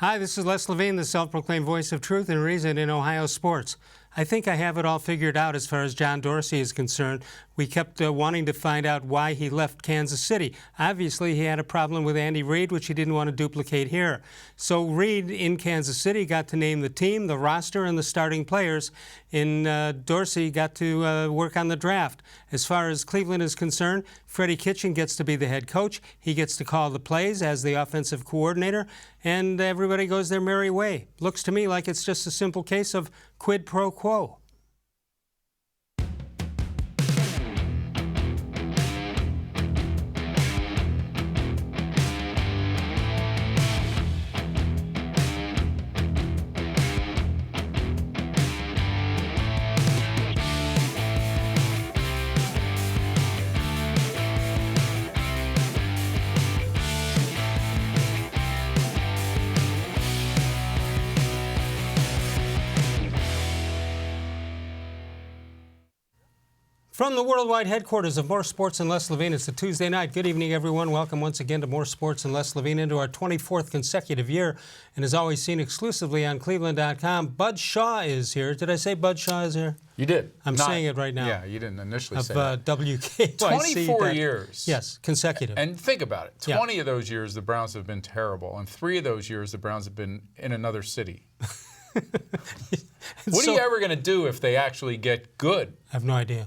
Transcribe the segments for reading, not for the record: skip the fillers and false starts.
Hi, this is Les-Levine, the self-proclaimed voice of truth and reason in Ohio sports. I think I have it all figured out as far as John Dorsey is concerned. We kept wanting to find out why he left Kansas City. Obviously, he had a problem with Andy Reid, which he didn't want to duplicate here. So Reid in Kansas City got to name the team, the roster, and the starting players. And Dorsey got to work on the draft. As far as Cleveland is concerned, Freddie-Kitchens gets to be the head coach. He gets to call the plays as the offensive coordinator, and everybody goes their merry way. Looks to me like it's just a simple case of quid pro quo. From the worldwide headquarters of More Sports and Les-Levine, it's a Tuesday night. Good evening, everyone. Welcome once again to More Sports and Les-Levine into our 24th consecutive year, and as always seen exclusively on cleveland.com. Bud Shaw is here. Did I say Bud Shaw is here? You did. I'm saying it right now. Yeah, you didn't initially say that. WKYC. 24 years. Yes, consecutive. And think about it. 20 of those years, the Browns have been terrible, and 3 of those years, the Browns have been in another city. What are you ever going to do if they actually get good? I have no idea.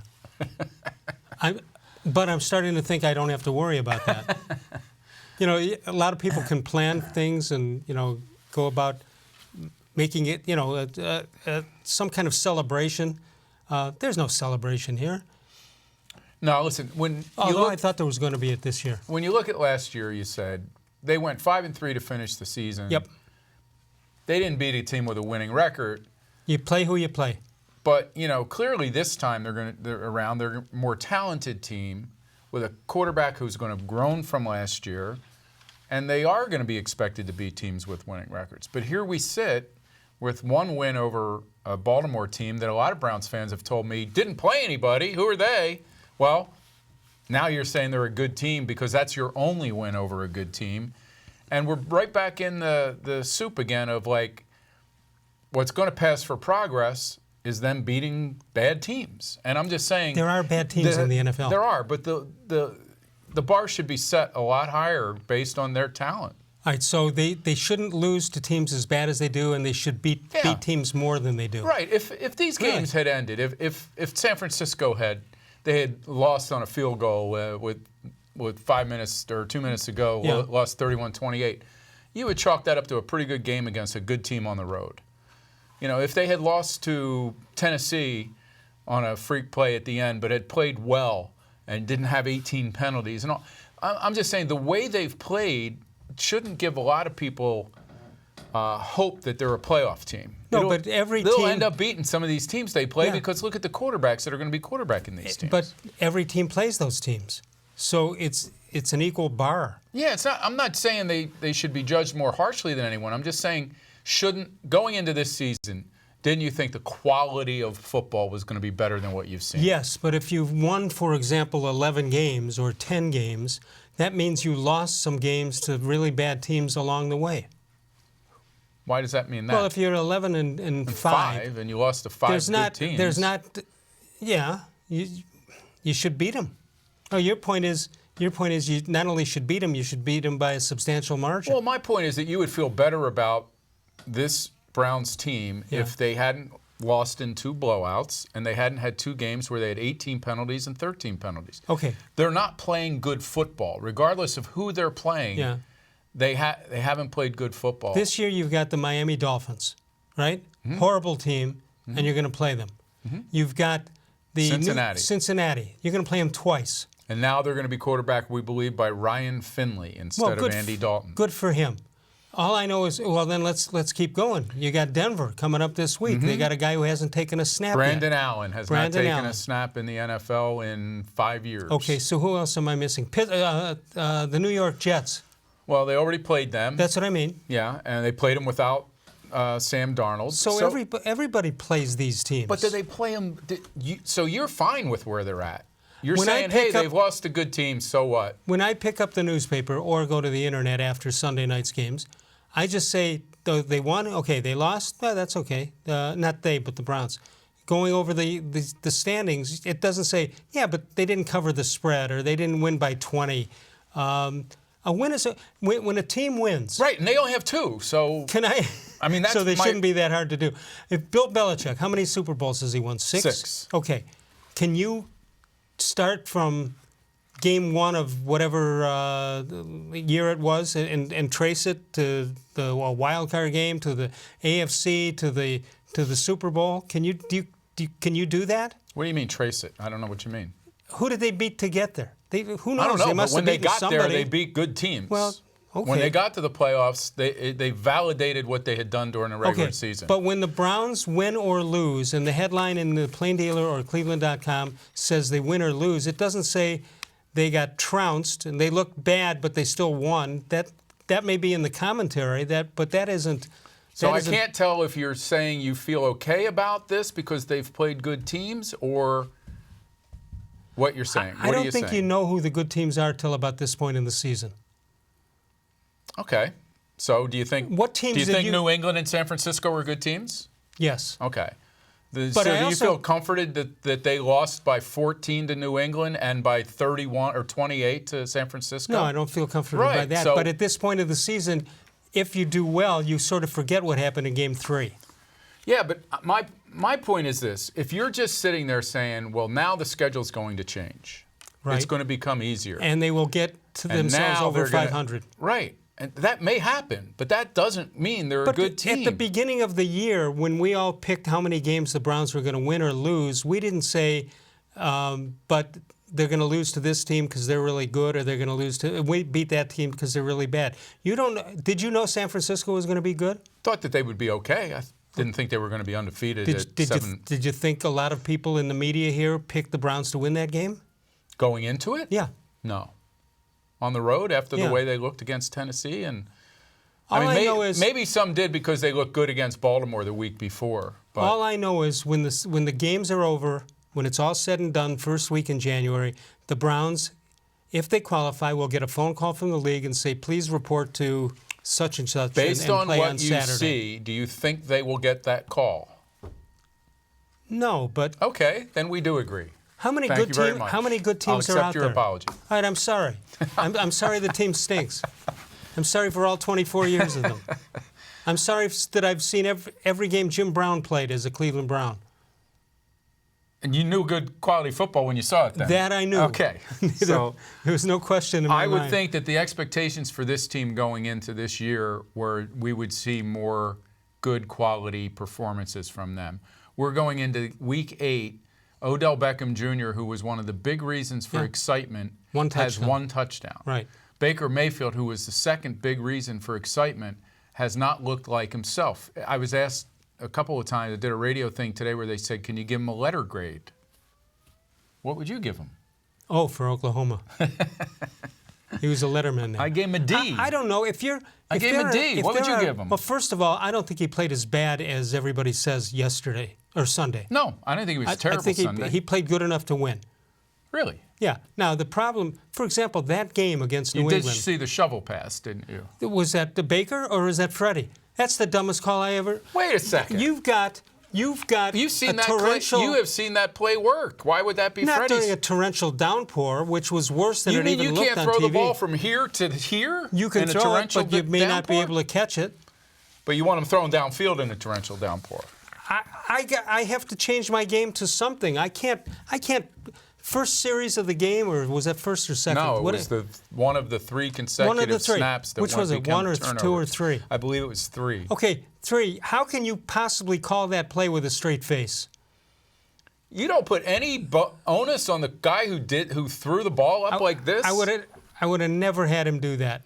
But I'm starting to think I don't have to worry about that. You know, a lot of people can plan things and, you know, go about making it, you know, some kind of celebration. There's no celebration here. No, listen, I thought there was going to be it this year. When you look at last year, you said they went 5-3 to finish the season. Yep. They didn't beat a team with a winning record. You play who you play. But, you know, clearly this time they're a more talented team with a quarterback who's going to have grown from last year, and they are going to be expected to beat teams with winning records. But here we sit with one win over a Baltimore team that a lot of Browns fans have told me didn't play anybody. Who are they? Well, now you're saying they're a good team because that's your only win over a good team. And we're right back in the soup again of, like, what's going to pass for progress is them beating bad teams. And I'm just saying there are bad teams in the NFL. There are, but the bar should be set a lot higher based on their talent. All right, so they shouldn't lose to teams as bad as they do, and they should beat teams more than they do. Right. If these games had ended, if San Francisco had lost on a field goal with 5 minutes or 2 minutes to go, lost 31-28, you would chalk that up to a pretty good game against a good team on the road. You know, if they had lost to Tennessee on a freak play at the end, but had played well and didn't have 18 penalties and all, I'm just saying the way they've played shouldn't give a lot of people hope that they're a playoff team. No, but they'll end up beating some of these teams they play because look at the quarterbacks that are going to be quarterbacking these teams. But every team plays those teams, so it's an equal bar. Yeah, it's not. I'm not saying they should be judged more harshly than anyone. I'm just saying. Going into this season, didn't you think the quality of football was going to be better than what you've seen? Yes, but if you've won, for example, 11 games or 10 games, that means you lost some games to really bad teams along the way. Why does that mean that? Well, if you're 11 and 5 and you lost to 5 good teams. You should beat them. Oh, your point is you not only should beat them, you should beat them by a substantial margin. Well, my point is that you would feel better about this Browns team if they hadn't lost in 2 blowouts and they hadn't had 2 games where they had 18 penalties and 13 penalties. Okay. They're not playing good football. Regardless of who they're playing, they haven't played good football. This year you've got the Miami Dolphins, right? Mm-hmm. Horrible team, and you're going to play them. Mm-hmm. You've got the Cincinnati. You're going to play them twice. And now they're going to be quarterbacked, we believe, by Ryan Finley instead of Andy Dalton. Good for him. All I know is, well, then let's keep going. You got Denver coming up this week. Mm-hmm. They got a guy who hasn't taken a snap Brandon yet. Allen has not taken a snap in the NFL in 5 years. Okay, so who else am I missing? The New York Jets. Well, they already played them. That's what I mean. Yeah, and they played them without Sam Darnold. So everybody plays these teams. But do they play them? So you're fine with where they're at. You're saying, hey, they've lost to good teams, so what? When I pick up the newspaper or go to the internet after Sunday night's games, I just say they won. Okay, they lost. Well, that's okay. Not they, but the Browns. Going over the standings, it doesn't say, yeah, but they didn't cover the spread or they didn't win by 20. A win is when a team wins. Right, and they only have 2. So I mean, that's so they shouldn't be that hard to do. If Bill Belichick, how many Super Bowls has he won? 6? 6. Okay. Can you start from game 1 of whatever year it was and trace it to the wild card game, to the AFC, to the Super Bowl? Can you do that? What do you mean trace it? I don't know what you mean. Who did they beat to get there? Who knows? I don't know, they must but when have they beaten got somebody. there, they beat good teams. Well, okay. When they got to the playoffs, they validated what they had done during the regular season. But when the Browns win or lose, and the headline in the Plain Dealer or cleveland.com says they win or lose, it doesn't say they got trounced and they looked bad, but they still won. That may be in the commentary, but that isn't. So I can't tell if you're saying you feel okay about this because they've played good teams, or what you're saying. I don't think you know who the good teams are till about this point in the season. Okay. So do you think New England and San Francisco are good teams? Yes. Okay. But so do you feel comforted that they lost by 14 to New England and by 31 or 28 to San Francisco? No, I don't feel comforted by that. But at this point of the season, if you do well, you sort of forget what happened in Game 3. Yeah, but my point is this. If you're just sitting there saying, well, now the schedule's going to change. Right. It's going to become easier. And they will get to themselves over 500. Right. And that may happen, but that doesn't mean they're a good team. At the beginning of the year, when we all picked how many games the Browns were going to win or lose, we didn't say, but they're going to lose to this team because they're really good, or they're going to lose to we beat that team because they're really bad. Did you know San Francisco was going to be good? Thought that they would be okay. I didn't think they were going to be undefeated at 7. Did you think a lot of people in the media here picked the Browns to win that game? Going into it? Yeah. No. On the road after the way they looked against Tennessee, and maybe some did because they looked good against Baltimore the week before. But all I know is when the games are over, when it's all said and done, first week in January, the Browns, if they qualify, will get a phone call from the league and say, please report to such and such based and on play what on you Saturday. see, do you think they will get that call? No, but okay, then we do agree. How many good teams are out there? I'll accept your apology. All right, I'm sorry. I'm sorry the team stinks. I'm sorry for all 24 years of them. I'm sorry that I've seen every game Jim Brown played as a Cleveland Brown. And you knew good quality football when you saw it then? That I knew. Okay. So there was no question in my mind. I would think that the expectations for this team going into this year were we would see more good quality performances from them. We're going into Week 8. Odell-Beckham-Jr., who was one of the big reasons for excitement, has 1 touchdown. Right. Baker-Mayfield, who was the second big reason for excitement, has not looked like himself. I was asked a couple of times, I did a radio thing today where they said, can you give him a letter grade? What would you give him? Oh, for Oklahoma. He was a letterman there. I gave him a D. I don't know. I gave him a D. What would you give him? Well, first of all, I don't think he played as bad as everybody says yesterday or Sunday. No, I don't think he was terrible I think Sunday. he played good enough to win. Really? Yeah. Now, the problem, for example, that game against New England. You did see the shovel pass, didn't you? Was that the Baker or is that Freddie? That's the dumbest call I ever. Wait a second. You've seen that torrential. You have seen that play work. Why would that be not Freddie's? During a torrential downpour, which was worse than it even looked on TV. You mean you can't throw the ball from here to here? You can throw it, but you may not be able to catch it. But you want him thrown downfield in a torrential downpour. I have to change my game to something. I can't. First series of the game, or was that first or second? No, it was one of the 3 consecutive snaps that Which was it, 1 or 2 or 3? I believe it was 3. Okay, 3. How can you possibly call that play with a straight face? You don't put any onus on the guy who threw the ball up like this? I would have never had him do that.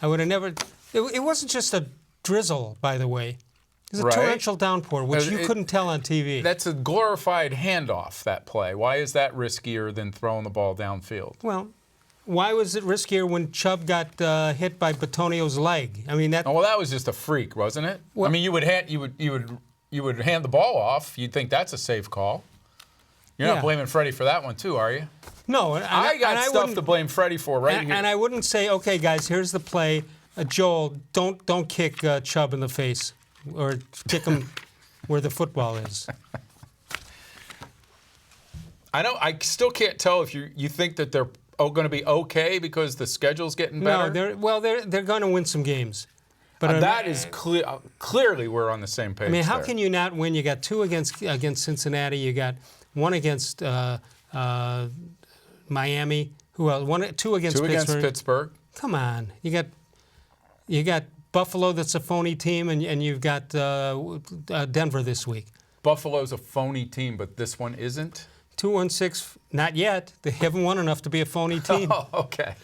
I would have never. It wasn't just a drizzle, by the way. It was a torrential downpour, which you couldn't tell on TV. That's a glorified handoff, that play. Why is that riskier than throwing the ball downfield? Well, why was it riskier when Chubb got hit by Batonio's leg? I mean, that. Oh, well, that was just a freak, wasn't it? Well, I mean, you would hand the ball off. You'd think that's a safe call. You're not blaming Freddie for that one, too, are you? No, I got stuff to blame Freddie for right here. And I wouldn't say, okay, guys, here's the play. Joel, don't kick Chubb in the face or kick him where the football is. I still can't tell if you think that they're going to be okay because the schedule's getting better. No, they're going to win some games. But that is clear. Clearly, we're on the same page. I mean, how there. can you not win? You got 2 against Cincinnati. You got 1 against Miami. Who else? 2 against Pittsburgh. 2 against Pittsburgh. Come on, you got Buffalo. That's a phony team, and you've got Denver this week. Buffalo's a phony team, but this one isn't. 2-1-6, not yet. They haven't won enough to be a phony team. Oh, okay.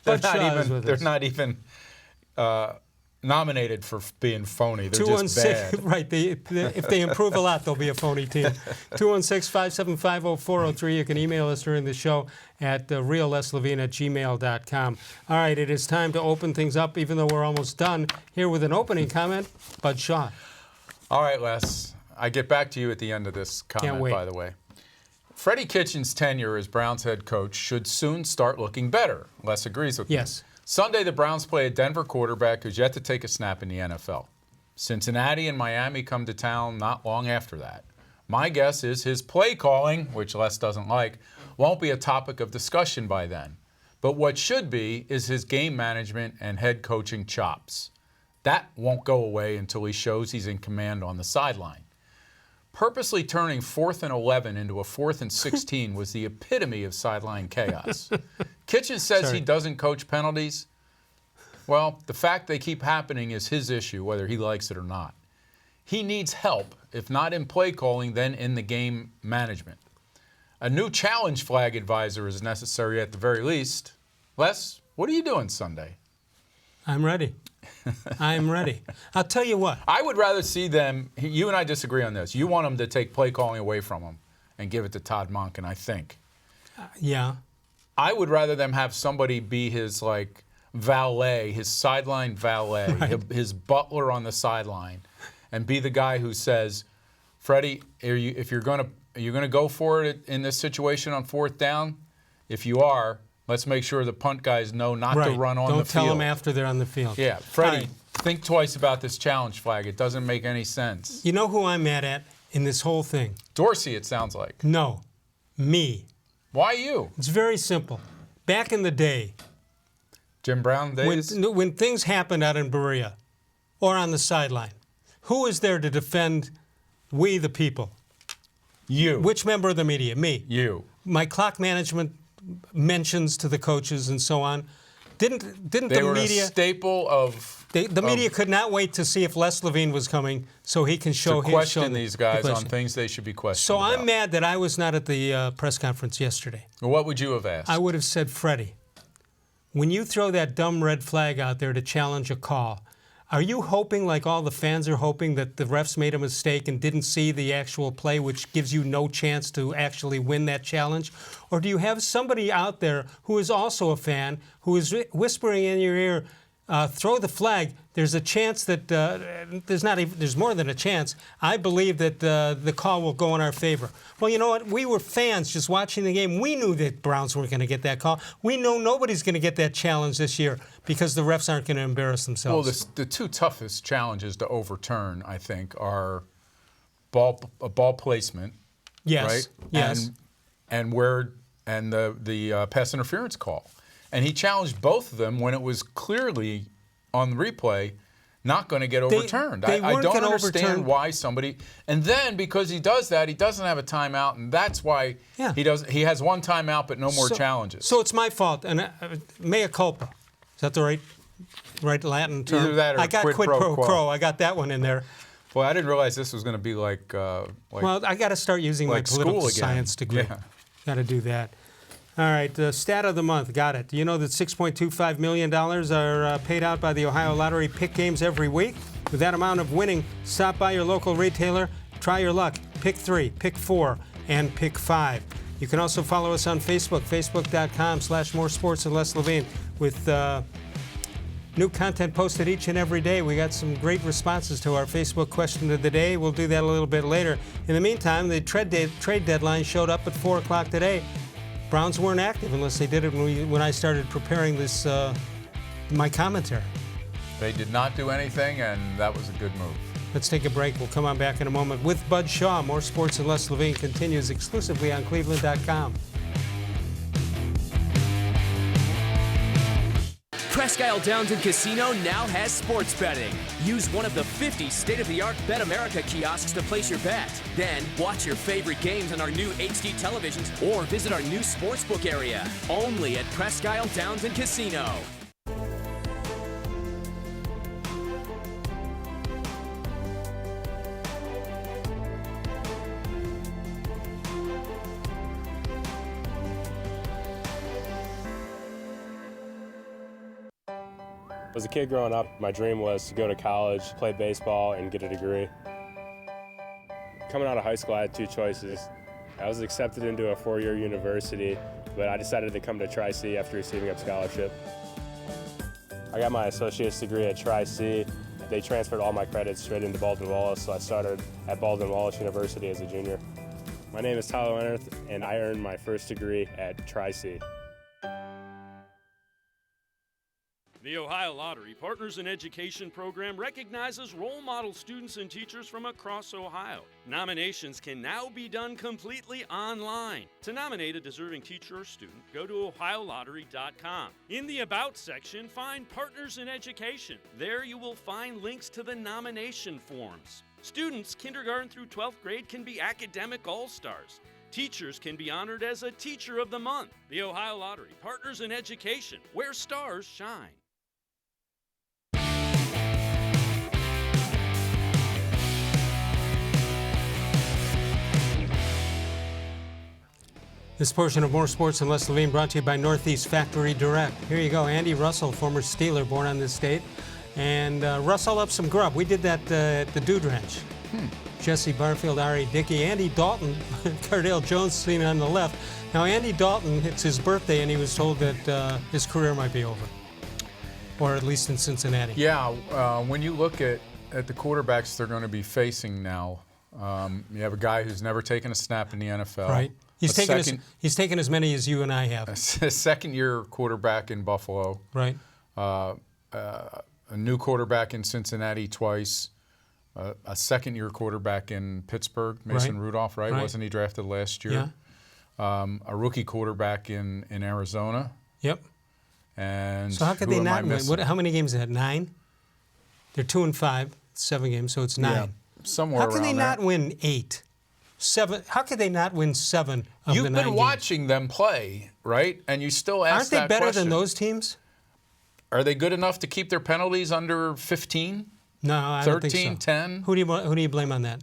They're not even nominated for being phony. They're just bad. Right. If they improve a lot, they'll be a phony team. 216-575-0403. You can email us during the show at real-les-levine@gmail.com. All right, it is time to open things up, even though we're almost done. Here with an opening comment, Bud Shaw. All right, Les. I get back to you at the end of this comment, by the way. Freddie-Kitchens' tenure as Browns head coach should soon start looking better. Les agrees with me. Yes. Sunday, the Browns play a Denver quarterback who's yet to take a snap in the NFL. Cincinnati and Miami come to town not long after that. My guess is his play calling, which Les doesn't like, won't be a topic of discussion by then. But what should be is his game management and head coaching chops. That won't go away until he shows he's in command on the sideline. Purposely turning 4th and 11 into a 4th and 16 was the epitome of sideline chaos. Kitchens says he doesn't coach penalties. Well, the fact they keep happening is his issue, whether he likes it or not. He needs help, if not in play calling, then in the game management. A new challenge flag advisor is necessary at the very least. Les, what are you doing Sunday? I'm ready. I'm ready. I'll tell you what. I would rather see them, you and I disagree on this. You want them to take play calling away from him and give it to Todd Monken, I think. Yeah. I would rather them have somebody be his valet, his sideline valet, his butler on the sideline, and be the guy who says, Freddie, you're going to go for it in this situation on 4th down? If you are, let's make sure the punt guys know not to run on the field. Don't tell them after they're on the field. Yeah, Freddie, think twice about this challenge flag. It doesn't make any sense. You know who I'm mad at in this whole thing? Dorsey, it sounds like. No, me. Why you? It's very simple. Back in the day, Jim Brown days? when things happened out in Berea or on the sideline, who is there to defend we the people? You. Which member of the media? Me. You. My clock management mentions to the coaches and so on. Didn't they the were media a staple of the media could not wait to see if Les Levine was coming so he can show to question these guys on things they should be questioned So about. I'm mad that I was not at the press conference yesterday. Well, what would you have asked? I would have said, Freddie, when you throw that dumb red flag out there to challenge a call, are you hoping, like all the fans are hoping, that the refs made a mistake and didn't see the actual play, which gives you no chance to actually win that challenge? Or do you have somebody out there who is also a fan who is whispering in your ear, throw the flag? There's a chance that there's more than a chance. I believe that the call will go in our favor. Well, you know what? We were fans just watching the game. We knew that Browns weren't going to get that call. We know nobody's going to get that challenge this year because the refs aren't going to embarrass themselves. Well, the 2 toughest challenges to overturn, I think, are ball placement. Yes. Right? Yes. And the pass interference call. And he challenged both of them when it was clearly on the replay not going to get overturned. They I don't understand overturn. why somebody. And then because he does that, he doesn't have a timeout, and that's why he does. He has 1 timeout, but no more challenges. So it's my fault. And mea culpa. Is that the right Latin term? Either that or I got quid pro quo. I got that one in there. Well, I didn't realize this was going to be like well, I got to start using my political science degree. Yeah. Got to do that. All right, stat of the month, got it. Do you know that $6.25 million are paid out by the Ohio Lottery pick games every week? With that amount of winning, stop by your local retailer, try your luck. Pick 3, pick 4, and pick 5. You can also follow us on Facebook, facebook.com/more-sports-and-les-levine, with new content posted each and every day. We got some great responses to our Facebook question of the day. We'll do that a little bit later. In the meantime, the trade deadline showed up at 4 o'clock today. Browns weren't active unless they did it when I started preparing this, my commentary. They did not do anything, and that was a good move. Let's take a break. We'll come on back in a moment with Bud Shaw. More Sports and Les Levine continues exclusively on cleveland.com. Presque Isle Downs and Casino now has sports betting. Use one of the 50 state-of-the-art Bet America kiosks to place your bet. Then watch your favorite games on our new HD televisions or visit our new sportsbook area. Only at Presque Isle Downs and Casino. As a kid growing up, my dream was to go to college, play baseball, and get a degree. Coming out of high school, I had two choices. I was accepted into a four-year university, but I decided to come to Tri-C after receiving a scholarship. I got my associate's degree at Tri-C. They transferred all my credits straight into Baldwin-Wallace, so I started at Baldwin-Wallace University as a junior. My name is Tyler Leonard, and I earned my first degree at Tri-C. The Ohio Lottery Partners in Education program recognizes role model students and teachers from across Ohio. Nominations can now be done completely online. To nominate a deserving teacher or student, go to ohiolottery.com. In the About section, find Partners in Education. There you will find links to the nomination forms. Students kindergarten through 12th grade can be academic all-stars. Teachers can be honored as a Teacher of the Month. The Ohio Lottery Partners in Education, where stars shine. This portion of More Sports and Les Levine brought to you by Northeast Factory Direct. Here you go, Andy Russell, former Steeler, born on this date. And Russell up some grub. We did that at the Dude Ranch. Jesse Barfield, Ari Dickey, Andy Dalton, Cardale Jones seen on the left. Now, Andy Dalton, it's his birthday, and he was told that his career might be over, or at least in Cincinnati. Yeah, when you look at the quarterbacks they're going to be facing now, you have a guy who's never taken a snap in the NFL. Right. He's taken as many as you and I have. A second-year quarterback in Buffalo. Right. A new quarterback in Cincinnati twice. A second-year quarterback in Pittsburgh, Mason Rudolph, right? Wasn't he drafted last year? Yeah. A rookie quarterback in Arizona. Yep. And so how could they not win? How many games they had? 9? They're 2-5, 7 games, so it's 9. Yeah, somewhere around How can they not win 8? 7? How could they not win 7 of the 9 You've been watching them play, right? And you still ask Aren't they that better question. than those teams? Are they good enough to keep their penalties under 15? No, I 13, don't think so. 10? Who do you blame on that?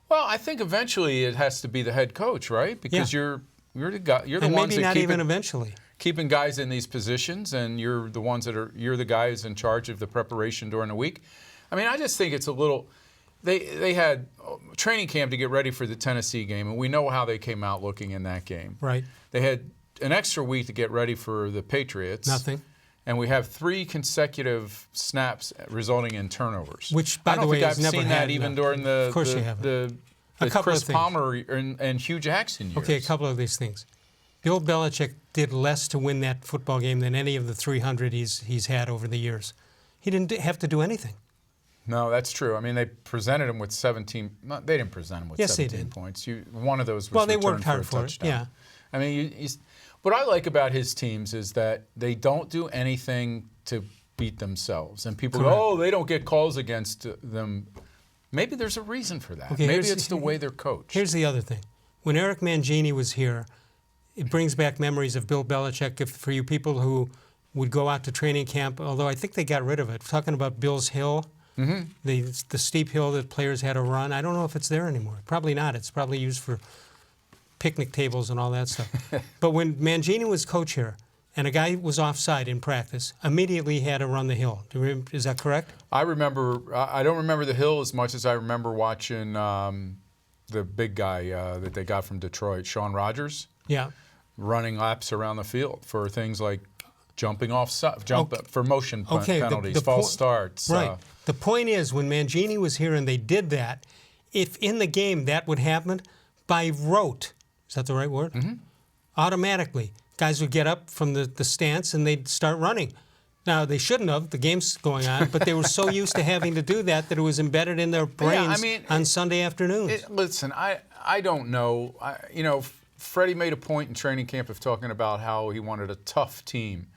Well, I think eventually it has to be the head coach, right? Because you're the guy, you're the And ones maybe that not even eventually. keeping guys in these positions, and you're the ones you're the guys in charge of the preparation during the week. I mean, I just think it's a little. They had training camp to get ready for the Tennessee game, and we know how they came out looking in that game. Right. They had an extra week to get ready for the Patriots. Nothing. And we have 3 consecutive snaps resulting in turnovers. Which, by the way, I don't think I've seen that had, even during the Chris of Palmer and Hugh Jackson years. Okay, a couple of these things. Bill Belichick did less to win that football game than any of the 300 he's had over the years. He didn't have to do anything. No, that's true. I mean, they presented him with 17. They didn't present him with 17 points. One of those was they worked hard for a it. touchdown. Yeah. I mean, what I like about his teams is that they don't do anything to beat themselves. And people go, they don't get calls against them. Maybe there's a reason for that. Okay, maybe it's the way they're coached. Here's the other thing. When Eric Mangini was here, it brings back memories of Bill Belichick for you people who would go out to training camp, although I think they got rid of it. Talking about Bill's Hill, the steep hill that players had to run. I don't know if it's there anymore. Probably not. It's probably used for picnic tables and all that stuff. But when Mangini was coach here, and a guy was offside in practice, immediately had to run the hill. Is that correct? I remember. I don't remember the hill as much as I remember watching the big guy that they got from Detroit, Sean Rogers. Yeah. Running laps around the field for things like jumping off, for motion penalties, false starts. Right. The point is, when Mangini was here and they did that, if in the game that would happen, by rote, is that the right word? Automatically, guys would get up from the stance and they'd start running. Now, they shouldn't have. The game's going on, but they were so used to having to do that it was embedded in their brains on Sunday afternoons. Listen, I don't know. Freddie made a point in training camp of talking about how he wanted a tough team,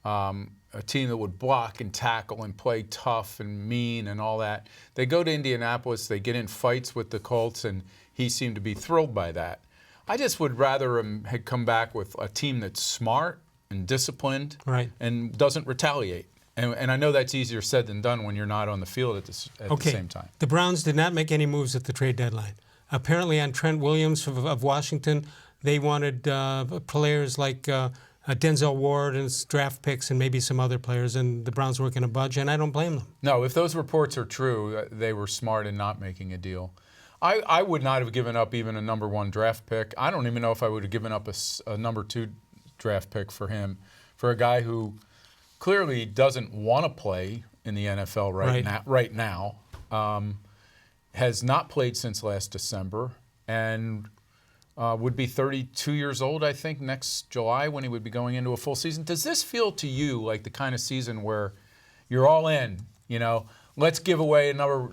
a team that would block and tackle and play tough and mean and all that. They go to Indianapolis, they get in fights with the Colts, and he seemed to be thrilled by that. I just would rather him had come back with a team that's smart and disciplined, right, and doesn't retaliate. And I know that's easier said than done when you're not on the field at the same time. The Browns did not make any moves at the trade deadline. Apparently on Trent Williams of Washington, they wanted players like Denzel Ward and draft picks and maybe some other players, and the Browns weren't going to budge, and I don't blame them. No, if those reports are true, they were smart in not making a deal. I would not have given up even a number 1 draft pick. I don't even know if I would have given up a number 2 draft pick for him, for a guy who clearly doesn't want to play in the NFL right now, has not played since last December, and would be 32 years old, I think, next July when he would be going into a full season. Does this feel to you like the kind of season where you're all in, let's give away another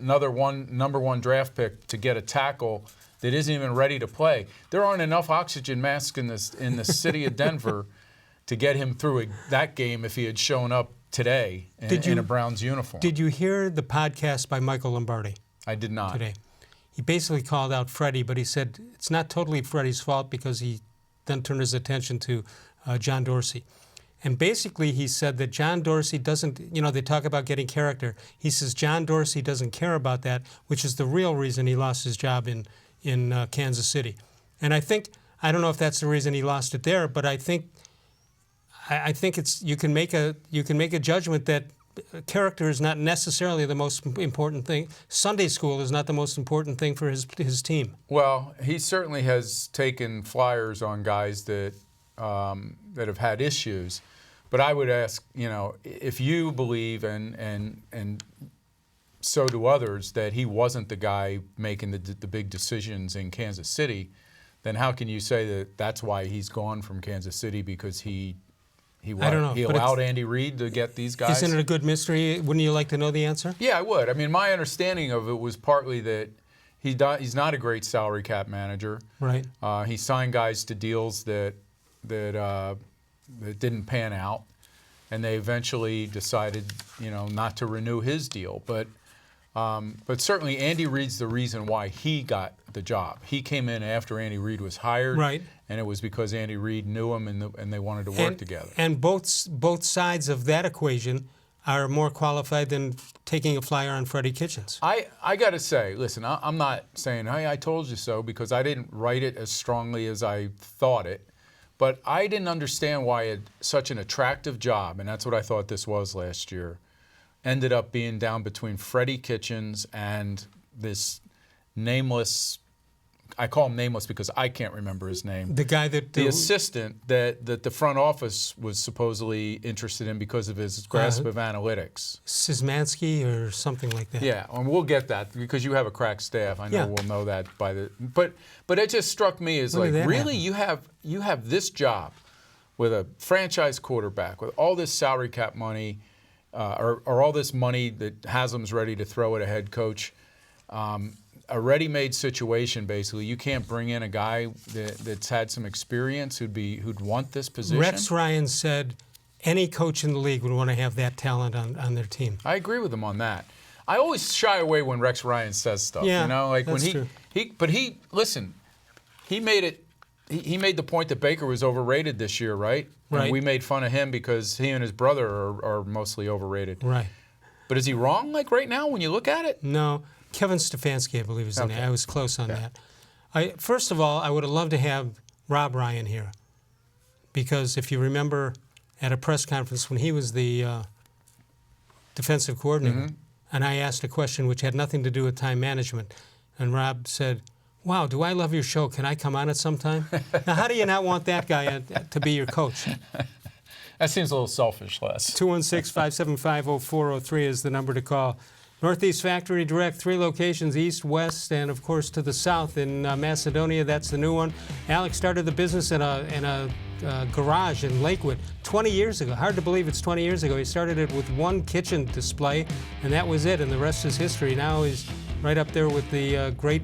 number 1 draft pick to get a tackle that isn't even ready to play? There aren't enough oxygen masks in the city of Denver to get him through that game if he had shown up today in a Browns uniform. Did you hear the podcast by Michael Lombardi? I did not. Today. He basically called out Freddie, but he said it's not totally Freddie's fault because he then turned his attention to John Dorsey. And basically he said that John Dorsey doesn't, they talk about getting character. He says John Dorsey doesn't care about that, which is the real reason he lost his job in Kansas City. And I don't know if that's the reason he lost it there, but I think it's you can make a judgment that character is not necessarily the most important thing. Sunday school is not the most important thing for his team. Well, he certainly has taken flyers on guys that have had issues. But I would ask, if you believe and so do others that he wasn't the guy making the big decisions in Kansas City, then how can you say that that's why he's gone from Kansas City, because he allowed Andy Reid to get these guys? Isn't it a good mystery? Wouldn't you like to know the answer? Yeah, I would. I mean, my understanding of it was partly that he's not a great salary cap manager. Right. He signed guys to deals that didn't pan out, and they eventually decided, not to renew his deal. But certainly Andy Reid's the reason why he got the job. He came in after Andy Reid was hired, right, and it was because Andy Reid knew him and they wanted to work together. And both sides of that equation are more qualified than taking a flyer on Freddie-Kitchens. I got to say, listen, I'm not saying, hey, I told you so, because I didn't write it as strongly as I thought it. But I didn't understand why such an attractive job, and that's what I thought this was last year, ended up being down between Freddie-Kitchens and this nameless, I call him nameless because I can't remember his name. The guy the assistant that the front office was supposedly interested in because of his grasp of analytics. Szymanski or something like that. Yeah, and we'll get that because you have a crack staff. I know we'll know that by the. But it just struck me as like, really, you have this job with a franchise quarterback with all this salary cap money, or all this money that Haslam's ready to throw at a head coach. A ready-made situation, basically. You can't bring in a guy that's had some experience who'd want this position. Rex Ryan said any coach in the league would want to have that talent on their team. I agree with him on that. I always shy away when Rex Ryan says stuff. Yeah, like that's when true. He made it. He made the point that Baker was overrated this year, right? Right. And we made fun of him because he and his brother are mostly overrated. Right. But is he wrong? Like right now, when you look at it? No. Kevin Stefanski, I believe, is in there. I was close on that. First of all, I would have loved to have Rob Ryan here, because if you remember at a press conference when he was the defensive coordinator, and I asked a question which had nothing to do with time management, and Rob said, "Wow, do I love your show? Can I come on it sometime?" Now, how do you not want that guy to be your coach? That seems a little selfish, Les. 216-575-0403 is the number to call. Northeast Factory Direct, 3 locations, east, west, and of course to the south in Macedonia. That's the new one. Alex started the business in a garage in Lakewood 20 years ago. Hard to believe it's 20 years ago. He started it with one kitchen display, and that was it, and the rest is history. Now he's right up there with the great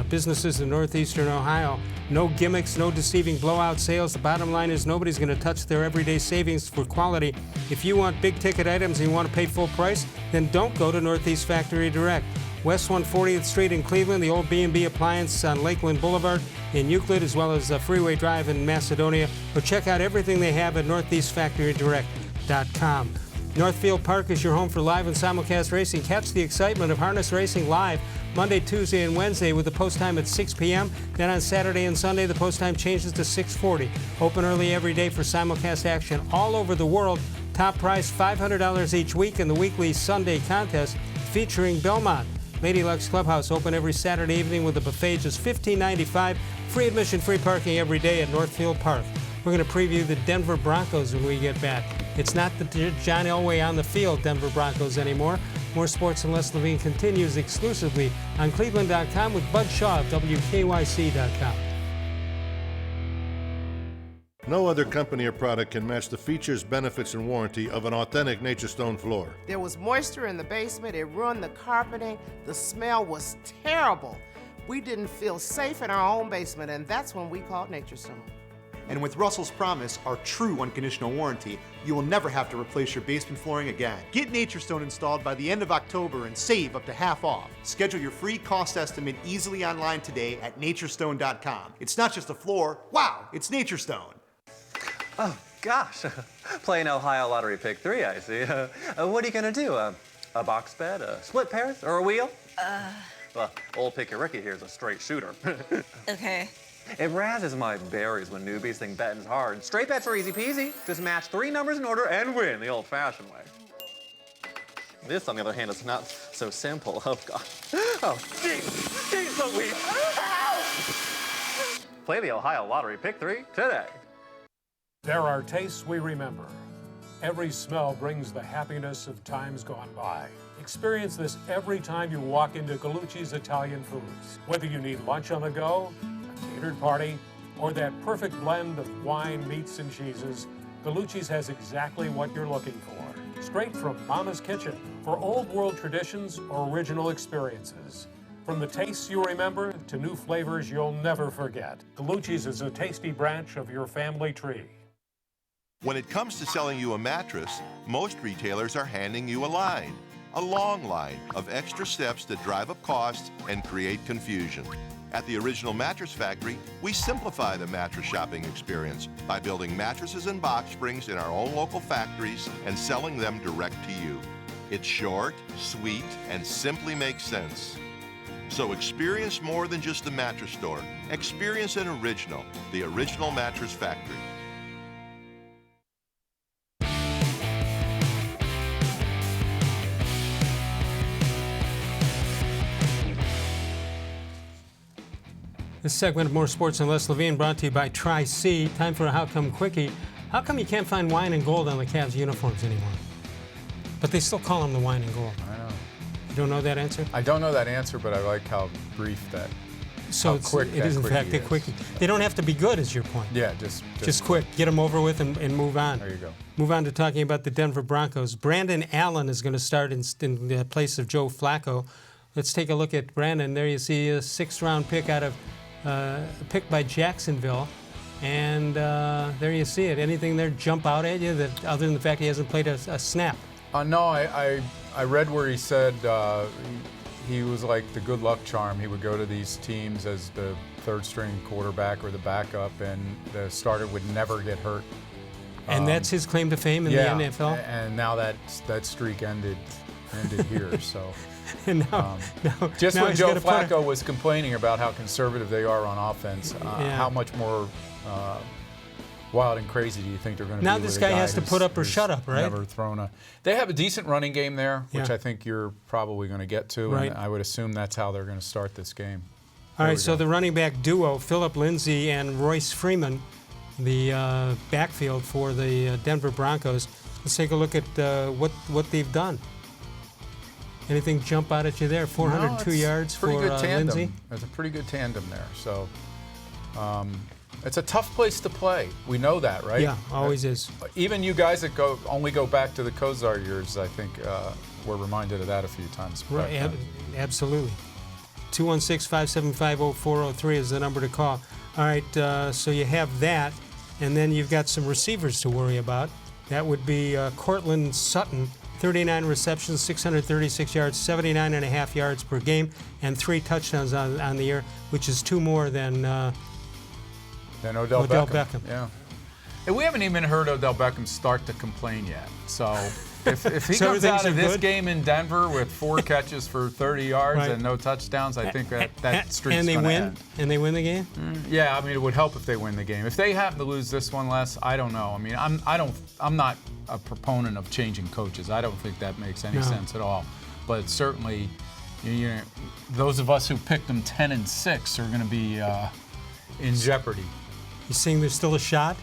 businesses in northeastern Ohio. No gimmicks, no deceiving blowout sales. The bottom line is nobody's going to touch their everyday savings for quality. If you want big ticket items and you want to pay full price, then don't go to Northeast Factory Direct. West 140th Street in Cleveland, the old B&B Appliance on Lakeland Boulevard in Euclid, as well as Freeway Drive in Macedonia. Or check out everything they have at northeastfactorydirect.com. Northfield Park is your home for live and simulcast racing. Catch the excitement of harness racing live Monday, Tuesday, and Wednesday with the post time at 6 p.m. Then on Saturday and Sunday, the post time changes to 6:40. Open early every day for simulcast action all over the world. Top prize $500 each week in the weekly Sunday contest featuring Belmont. Lady Luck's Clubhouse open every Saturday evening with a buffet just $15.95. Free admission, free parking every day at Northfield Park. We're going to preview the Denver Broncos when we get back. It's not the John Elway on the field Denver Broncos anymore. More Sports and Les-Levine continues exclusively on cleveland.com with Bud Shaw of WKYC.com. No other company or product can match the features, benefits, and warranty of an authentic Nature Stone floor. There was moisture in the basement. It ruined the carpeting. The smell was terrible. We didn't feel safe in our own basement, and that's when we called Nature Stone. And with Russell's Promise, our true unconditional warranty, you will never have to replace your basement flooring again. Get Nature Stone installed by the end of October and save up to half off. Schedule your free cost estimate easily online today at naturestone.com. It's not just a floor. Wow, it's Nature Stone. Oh, gosh. Playing Ohio Lottery Pick 3, I see. What are you going to do? A box bed, a split pairs, or a wheel? Well, old Picky Ricky here is a straight shooter. Okay. It razzes my berries when newbies think betting's hard. Straight bets are easy peasy. Just match 3 numbers in order and win the old-fashioned way. This, on the other hand, is not so simple. Oh, God. Oh, jeez Louise. Play the Ohio Lottery Pick 3 today. There are tastes we remember. Every smell brings the happiness of times gone by. Experience this every time you walk into Gallucci's Italian Foods. Whether you need lunch on the go, catered party, or that perfect blend of wine, meats, and cheeses, Gallucci's has exactly what you're looking for. Straight from Mama's Kitchen for old world traditions or original experiences. From the tastes you remember to new flavors you'll never forget, Gallucci's is a tasty branch of your family tree. When it comes to selling you a mattress, most retailers are handing you a long line of extra steps that drive up costs and create confusion. At the Original Mattress Factory, we simplify the mattress shopping experience by building mattresses and box springs in our own local factories and selling them direct to you. It's short, sweet, and simply makes sense. So experience more than just a mattress store. Experience an original, the Original Mattress Factory. This segment of More Sports and Les-Levine brought to you by Tri-C. Time for a How Come Quickie. How come you can't find wine and gold on the Cavs uniforms anymore? But they still call them the wine and gold. I know. You don't know that answer? I don't know that answer, but I like how brief that. So how quick it is in fact a quickie. They don't have to be good, is your point. Yeah, just quick. Get them over with and move on. There you go. Move on to talking about the Denver Broncos. Brandon Allen is going to start in the place of Joe-Flacco. Let's take a look at Brandon. There you see a 6th-round pick picked by Jacksonville, and there you see it. Anything there jump out at you that, other than the fact he hasn't played a snap? No, I read where he said he was like the good luck charm. He would go to these teams as the 3rd-string quarterback or the backup, and the starter would never get hurt. And that's his claim to fame in the NFL? And now that streak ended here, so. And now just now when Joe Flacco was complaining about how conservative they are on offense, how much more wild and crazy do you think they're going to be? Now this guy has to put up or shut up, right? Never thrown they have a decent running game there, which I think you're probably going to get to, right. And I would assume that's how they're going to start this game. All right, so the running back duo, Phillip-Lindsay and Royce-Freeman, the backfield for the Denver Broncos. Let's take a look at what they've done. Anything jump out at you there? 402 yards for Lindsey. There's a pretty good tandem there. So it's a tough place to play. We know that, right? Yeah, always is. Even you guys that only go back to the Kozar years, I think, were reminded of that a few times. Right, absolutely. 216-575-0403 is the number to call. All right, so you have that, and then you've got some receivers to worry about. That would be Courtland-Sutton, 39 receptions, 636 yards, 79.5 yards per game, and 3 touchdowns on the year, which is 2 more than Odell Beckham. Yeah. And we haven't even heard Odell Beckham start to complain yet. So if he So comes out of this good? game in Denver with 4 catches for 30 yards Right. and no touchdowns, I think that streak's and they going to win, end. and they win the game. Yeah, I mean, it would help if they win the game. If they happen to lose this one, Les, I don't know. I mean, I'm not a proponent of changing coaches. I don't think that makes any sense at all. But certainly, those of us who picked them 10-6 are going to be in jeopardy. You saying there's still a shot?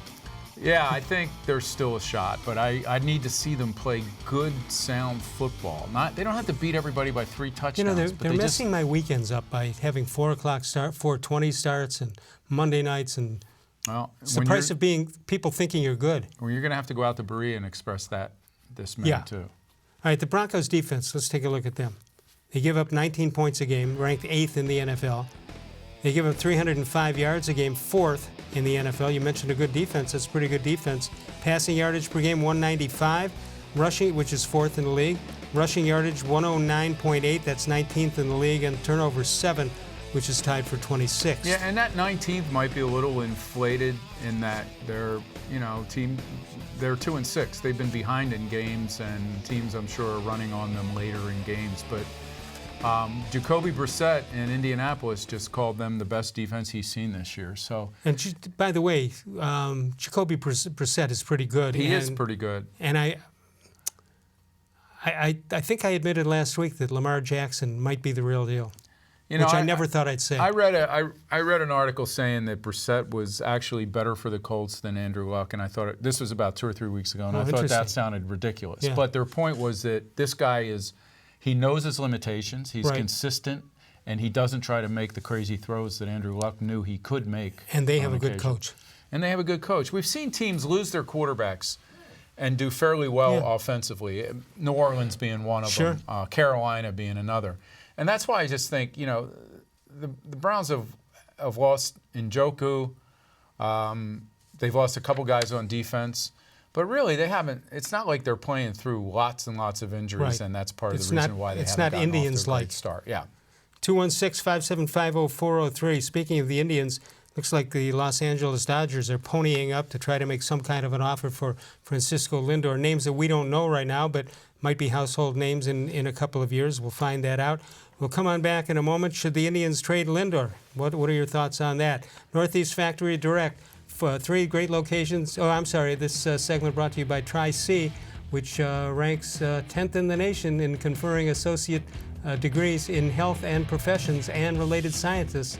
Yeah, I think there's still a shot, but I need to see them play good, sound football. They don't have to beat everybody by 3 touchdowns. They're messing my weekends up by having 4 o'clock start, 4:20 starts, and Monday nights, and it's the price of being people thinking you're good. Well, you're going to have to go out to Berea and express that this May too. All right, the Broncos defense. Let's take a look at them. They give up 19 points a game, ranked 8th in the NFL. They give up 305 yards a game, 4th in the NFL. You mentioned a good defense. That's pretty good defense. Passing yardage per game, 195. Rushing, which is 4th in the league. Rushing yardage, 109.8. That's 19th in the league. And turnover 7, which is tied for 26th. Yeah, and that 19th might be a little inflated in that they're 2-6. They've been behind in games, and teams, I'm sure, are running on them later in games. But Jacoby Brissett in Indianapolis just called them the best defense he's seen this year. So, and by the way, Jacoby Brissett is pretty good. He is pretty good. And I think I admitted last week that Lamar Jackson might be the real deal, which I never thought I'd say. I read an article saying that Brissett was actually better for the Colts than Andrew Luck, and I thought this was about 2 or 3 weeks ago, and I thought that sounded ridiculous. Yeah. But their point was that this guy he knows his limitations, he's consistent, and he doesn't try to make the crazy throws that Andrew Luck knew he could make. And they have a good coach. And they have a good coach. We've seen teams lose their quarterbacks and do fairly well offensively, New Orleans being one of them, Carolina being another. And that's why I just think, the Browns have lost Njoku. They've lost a couple guys on defense. But really, they haven't. It's not like they're playing through lots and lots of injuries, and that's part of the reason why they haven't gotten off their great start. Yeah. 216-575-0403. Speaking of the Indians, looks like the Los Angeles Dodgers are ponying up to try to make some kind of an offer for Francisco-Lindor. Names that we don't know right now, but might be household names in a couple of years. We'll find that out. We'll come on back in a moment. Should the Indians trade Lindor? What are your thoughts on that? Northeast Factory Direct. 3 great locations. Oh, I'm sorry. This segment brought to you by Tri-C, which ranks 10th in the nation in conferring associate degrees in health and professions and related science.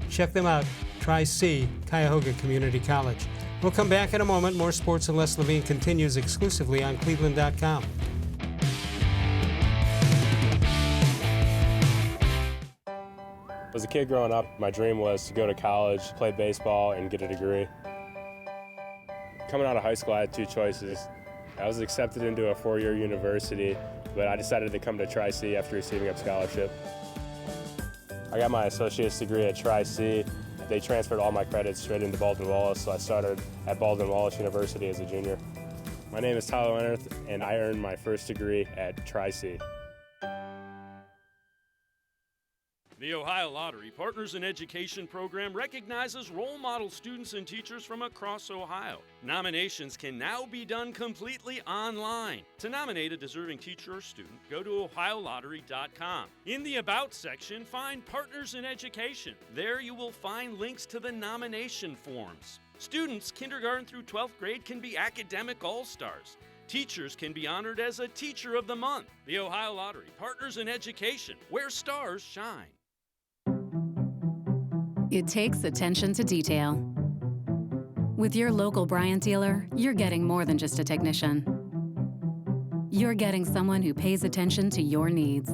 Check them out. Tri-C, Cuyahoga Community College. We'll come back in a moment. More Sports and Les-Levine continues exclusively on cleveland.com. As a kid growing up, my dream was to go to college, play baseball, and get a degree. Coming out of high school, I had 2 choices. I was accepted into a 4-year university, but I decided to come to Tri-C after receiving a scholarship. I got my associate's degree at Tri-C. They transferred all my credits straight into Baldwin-Wallace, so I started at Baldwin-Wallace University as a junior. My name is Tyler Leonard, and I earned my first degree at Tri-C. The Ohio Lottery Partners in Education program recognizes role model students and teachers from across Ohio. Nominations can now be done completely online. To nominate a deserving teacher or student, go to OhioLottery.com. In the About section, find Partners in Education. There you will find links to the nomination forms. Students kindergarten through 12th grade can be academic all-stars. Teachers can be honored as a Teacher of the Month. The Ohio Lottery Partners in Education, where stars shine. It takes attention to detail. With your local Bryant dealer, you're getting more than just a technician. you're getting someone who pays attention to your needs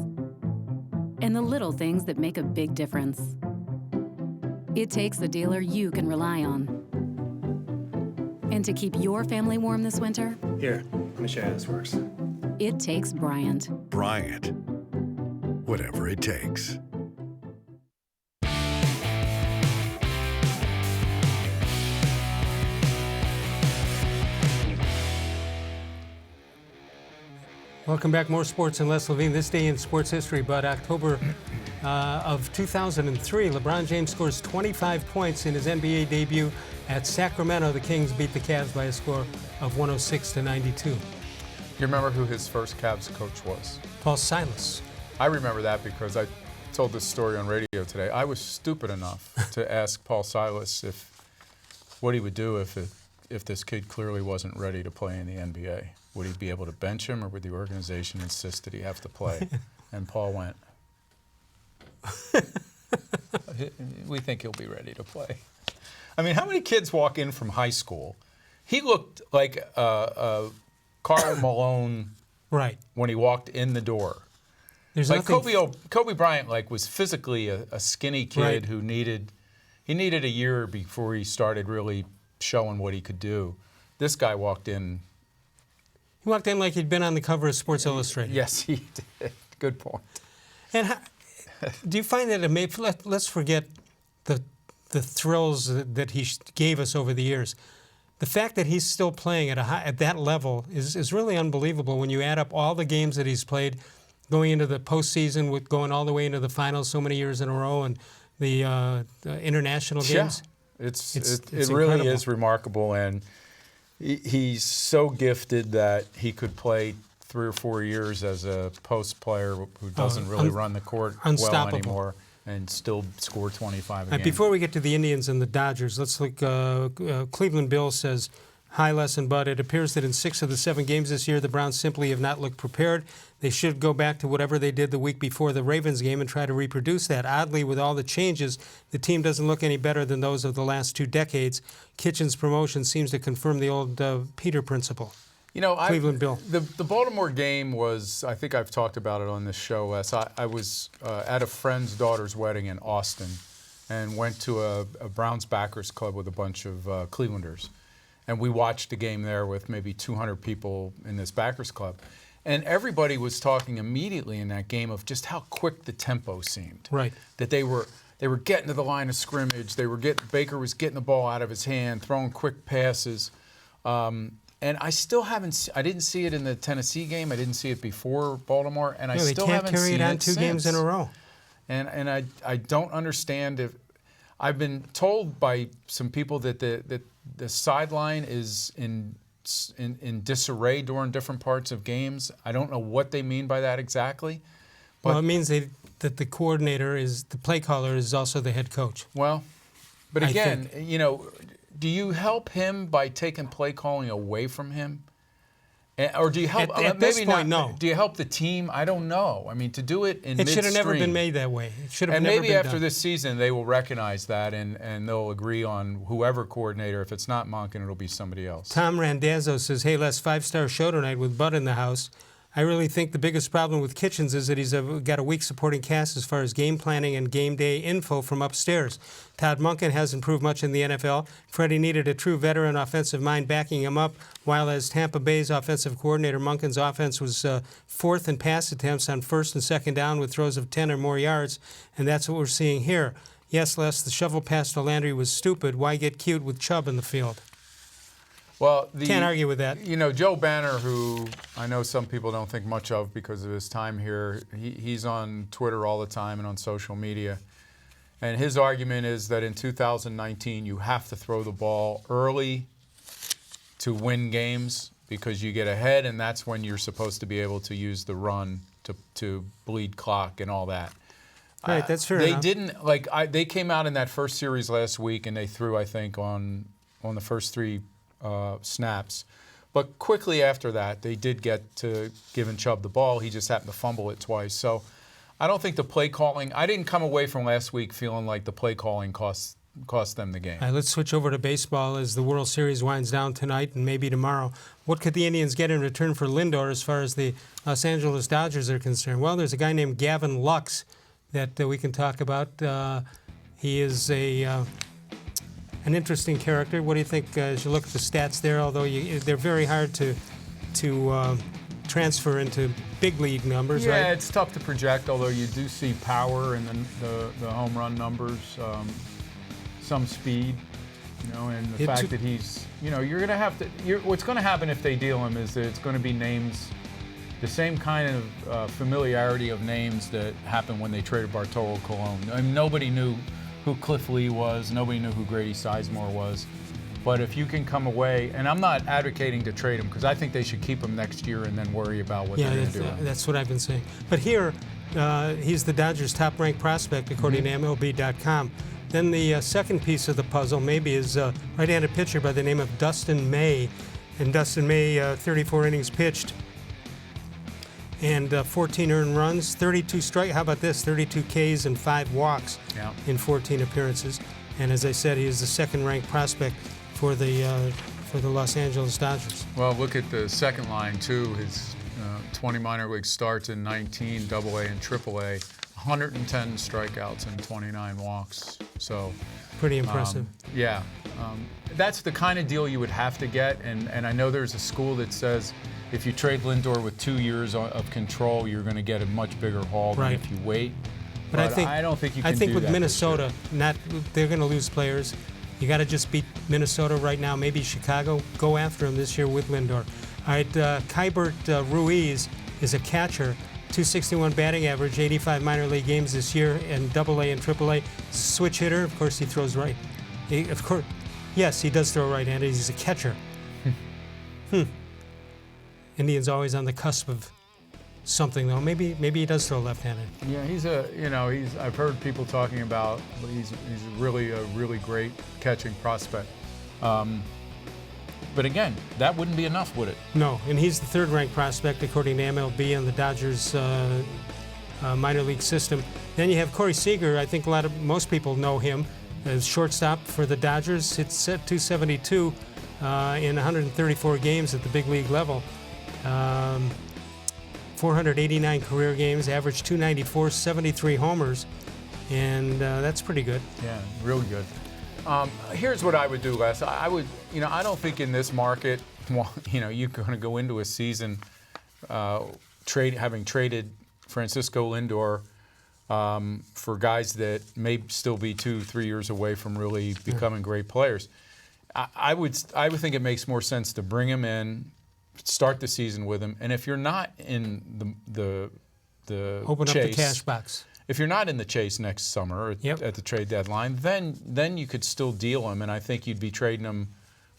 and the little things that make a big difference. It takes a dealer you can rely on. And to keep your family warm this winter, here, let me show you how this works. it takes Bryant. Bryant. Whatever it takes. Welcome back. More sports and Les-Levine. This day in sports history, but October of 2003, LeBron James scores 25 points in his NBA debut at Sacramento. The Kings beat the Cavs by a score of 106-92. You remember who his first Cavs coach was? Paul Silas. I remember that because I told this story on radio today. I was stupid enough to ask Paul Silas what he would do if this kid clearly wasn't ready to play in the NBA. Would he be able to bench him, or would the organization insist that he have to play? And Paul went, we think he'll be ready to play. I mean, how many kids walk in from high school? He looked like Karl Malone right when he walked in the door. There's like Kobe Bryant was physically a skinny kid right. who needed a year before he started really showing what he could do. This guy walked in. He walked in like he'd been on the cover of Sports Illustrated. Yes, he did. Good point. And do you find that let's forget the thrills that he gave us over the years. The fact that he's still playing at that level is really unbelievable when you add up all the games that he's played, going into the postseason, going all the way into the finals so many years in a row, and the international games. Yeah, it really really is remarkable, and he's so gifted that he could play 3 or 4 years as a post player who doesn't really run the court well anymore and still score 25 a game. Before we get to the Indians and the Dodgers, let's look. Cleveland Bill says, "Hi, Les and Bud. It appears that in 6 of the 7 games this year, the Browns simply have not looked prepared. They should go back to whatever they did the week before the Ravens game and try to reproduce that. Oddly, with all the changes, the team doesn't look any better than those of the last 2 decades. Kitchens' promotion seems to confirm the old Peter principle." You know, Cleveland Bill. The Baltimore game was, I think I've talked about it on this show, Les. I was at a friend's daughter's wedding in Austin and went to a Browns backers club with a bunch of Clevelanders. And we watched the game there with maybe 200 people in this backers club. And everybody was talking immediately in that game of just how quick the tempo seemed. Right. That they were getting to the line of scrimmage. Baker was getting the ball out of his hand, throwing quick passes. And I still I didn't see it in the Tennessee game. I didn't see it before Baltimore, and I still haven't seen it since. They can't carry it on 2 games in a row. And I don't understand if I've been told by some people that the sideline is in disarray during different parts of games. I don't know what they mean by that exactly. But Well, it means that the coordinator the play caller is also the head coach. Well, but again, you know, do you help him by taking play calling away from him? Or do you help? At this point, no. Do you help the team? I don't know. I mean, to do it in midstream. It should have never been made that way. It should have never been done. And maybe after this season, they will recognize that and they'll agree on whoever coordinator. If it's not Monken, it'll be somebody else. Tom Randazzo says, "Hey, Les, 5-star show tonight with Bud in the house. I really think the biggest problem with Kitchens is that he's got a weak supporting cast as far as game planning and game day info from upstairs. Todd Monken hasn't proved much in the NFL. Freddie needed a true veteran offensive mind backing him up, while as Tampa Bay's offensive coordinator, Monken's offense was 4th in pass attempts on 1st and 2nd down with throws of 10 or more yards, and that's what we're seeing here. Yes, Les, the shovel pass to Landry was stupid. Why get cute with Chubb in the field?" Well, can't argue with that. You know, Joe Banner, who I know some people don't think much of because of his time here, he's on Twitter all the time and on social media. And his argument is that in 2019, you have to throw the ball early to win games because you get ahead, and that's when you're supposed to be able to use the run to bleed clock and all that. Right, that's fair enough. They didn't, they came out in that first series last week, and they threw, I think, on the first 3 snaps. But quickly after that, they did get to giving Chubb the ball. He just happened to fumble it twice. So I don't think the play calling, I didn't come away from last week feeling like the play calling cost cost them the game. All right, let's switch over to baseball as the World Series winds down tonight and maybe tomorrow. What could the Indians get in return for Lindor as far as the Los Angeles Dodgers are concerned? Well, there's a guy named Gavin Lux that we can talk about. He is an interesting character. What do you think as you look at the stats there? Although they're very hard to transfer into big league numbers, yeah, right? it's tough to project, although you do see power in the home run numbers, some speed, and the fact that he's, you're going to have to, what's going to happen if they deal him is that it's going to be names, the same kind of familiarity of names that happened when they traded Bartolo Colon. I mean, nobody knew who Cliff Lee was, nobody knew who Grady Sizemore was. But if you can come away, and I'm not advocating to trade him because I think they should keep him next year and then worry about what they're going to do. That's what I've been saying. But here, he's the Dodgers' top-ranked prospect according to MLB.com. Then the second piece of the puzzle maybe is a right-handed pitcher by the name of Dustin May. And Dustin May, 34 innings pitched and 14 earned runs, 32 strike. How about this? 32 Ks and 5 walks in 14 appearances. And as I said, he is the second-ranked prospect for the Los Angeles Dodgers. Well, look at the second line too. His 20 minor league starts in 19 AA and AAA, 110 strikeouts and 29 walks. So pretty impressive. That's the kind of deal you would have to get. And I know there's a school that says if you trade Lindor with 2 years of control, you're going to get a much bigger haul than if you wait. But I don't think you can do that. I think with Minnesota, they're going to lose players. You got to just beat Minnesota right now. Maybe Chicago. Go after him this year with Lindor. All right, Kybert Ruiz is a catcher, 261 batting average, 85 minor league games this year, and AA and AAA. Switch hitter. Of course, he throws right. Yes, he does throw right-handed. He's a catcher. Indians always on the cusp of something though. Maybe he does throw left-handed. Yeah, I've heard people talking about he's really a really great catching prospect. But again, that wouldn't be enough, would it? No, and he's the third-ranked prospect according to MLB and the Dodgers minor league system. Then you have Corey-Seager. I think most people know him as shortstop for the Dodgers. It's set 272 in 134 games at the big league level. 489 career games, average 294, 73 homers, and that's pretty good. Yeah, really good. Here's what I would do, Les. I don't think in this market, you're going to go into a season having traded Francisco-Lindor for guys that may still be 2-3 years away from really becoming great players. I would think it makes more sense to bring him in, start the season with him, and if you're not in the open chase, up the cash box. If you're not in the chase next summer at the trade deadline, then you could still deal him, and I think you'd be trading him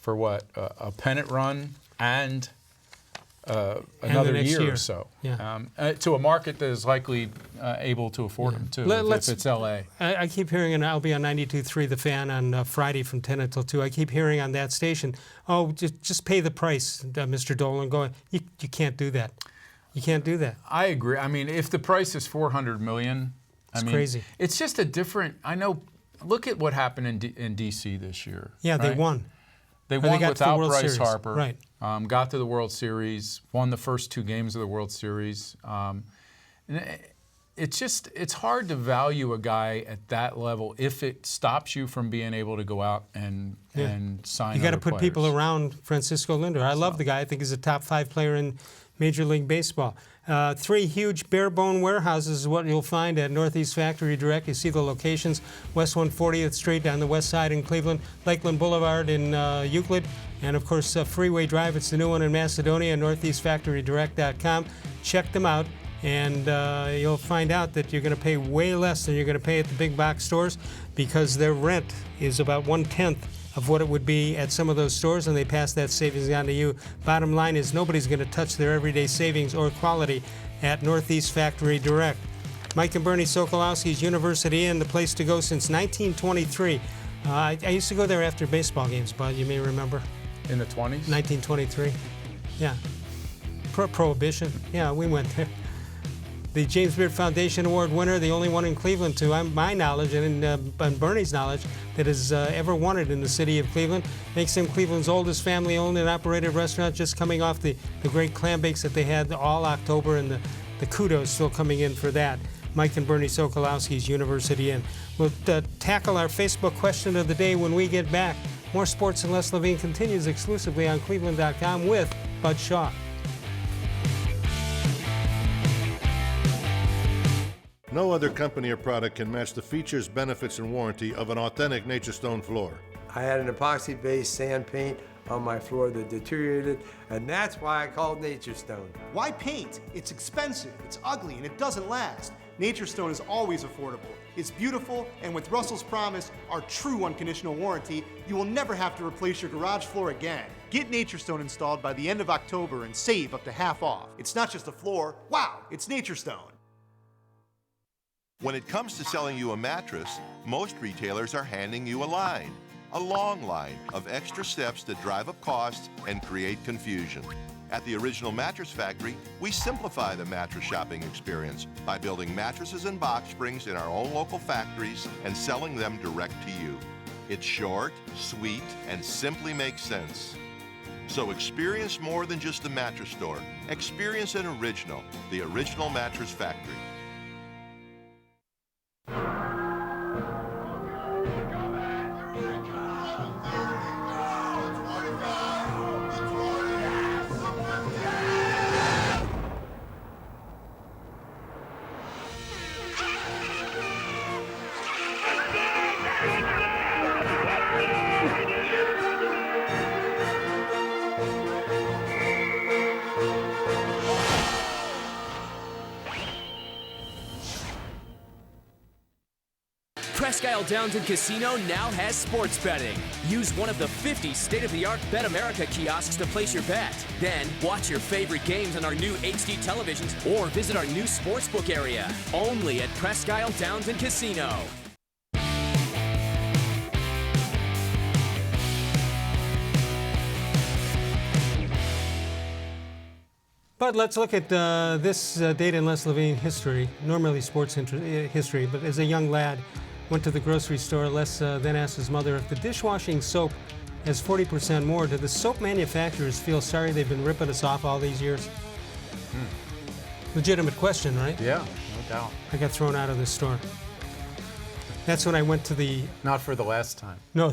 for what, a pennant run and another year or so. Yeah. To a market that is likely able to afford him too. If it's LA. I keep hearing, and I'll be on 92.3 The Fan on Friday from 10 until 2. I keep hearing on that station, just pay the price, Mr. Dolan. You can't do that. You can't do that. I agree. I mean, if the price is $400 million, it's crazy. It's just a different. I know. Look at what happened in D.C. this year. Yeah, right? they won. They won without Bryce Harper. Right. Got to the World Series, won the first 2 games of the World Series. It's hard to value a guy at that level if it stops you from being able to go out and sign. You got to put players. people around Francisco-Lindor. I love the guy. I think he's a top 5 player in Major League Baseball. 3 huge bare-bone warehouses is what you'll find at Northeast Factory Direct. You see the locations: West 140th Street down the west side in Cleveland, Lakeland Boulevard in Euclid, and of course Freeway Drive. It's the new one in Macedonia. NortheastFactoryDirect.com. Check them out, and you'll find out that you're going to pay way less than you're going to pay at the big box stores, because their rent is about 1/10 of what it would be at some of those stores, and they pass that savings on to you. Bottom line is nobody's going to touch their everyday savings or quality at Northeast Factory Direct. Mike and Bernie Sokolowski's University Inn, the place to go since 1923. I used to go there after baseball games, Bud, you may remember. In the 20s? 1923. Yeah. Prohibition. Yeah, we went there. the James Beard Foundation Award winner, the only one in Cleveland, to my knowledge and Bernie's knowledge, that has ever won it in the city of Cleveland. Makes him Cleveland's oldest family-owned and operated restaurant, just coming off the great clam bakes that they had all October, and the kudos still coming in for that. Mike and Bernie Sokolowski's University Inn. We'll tackle our Facebook question of the day when we get back. More Sports and Les-Levine continues exclusively on cleveland.com with Bud Shaw. No other company or product can match the features, benefits, and warranty of an authentic Nature Stone floor. I had an epoxy-based sand paint on my floor that deteriorated, and that's why I called Nature Stone. Why paint? It's expensive, it's ugly, and it doesn't last. Nature Stone is always affordable. It's beautiful, and with Russell's Promise, our true unconditional warranty, you will never have to replace your garage floor again. Get Nature Stone installed by the end of October and save up to half off. It's not just a floor, wow, it's Nature Stone. When it comes to selling you a mattress, most retailers are handing you a line. A long line of extra steps that drive up costs and create confusion. At the Original Mattress Factory, we simplify the mattress shopping experience by building mattresses and box springs in our own local factories and selling them direct to you. It's short, sweet, and simply makes sense. So experience more than just the mattress store. Experience an original, the Original Mattress Factory. Presque Isle Downton Casino now has sports betting. Use one of the 50 state-of-the-art Bet America kiosks to place your bet. Then, watch your favorite games on our new HD televisions or visit our new sportsbook area. Only at Presque Isle Downton Casino. But let's look at this date in Les-Levine history, normally sports history, but as a young lad, went to the grocery store. Les then asked his mother if the dishwashing soap has 40% more. Do the soap manufacturers feel sorry they've been ripping us off all these years? Legitimate question, right? Yeah, no doubt. I got thrown out of the store. That's when I went to the... Not for the last time. No,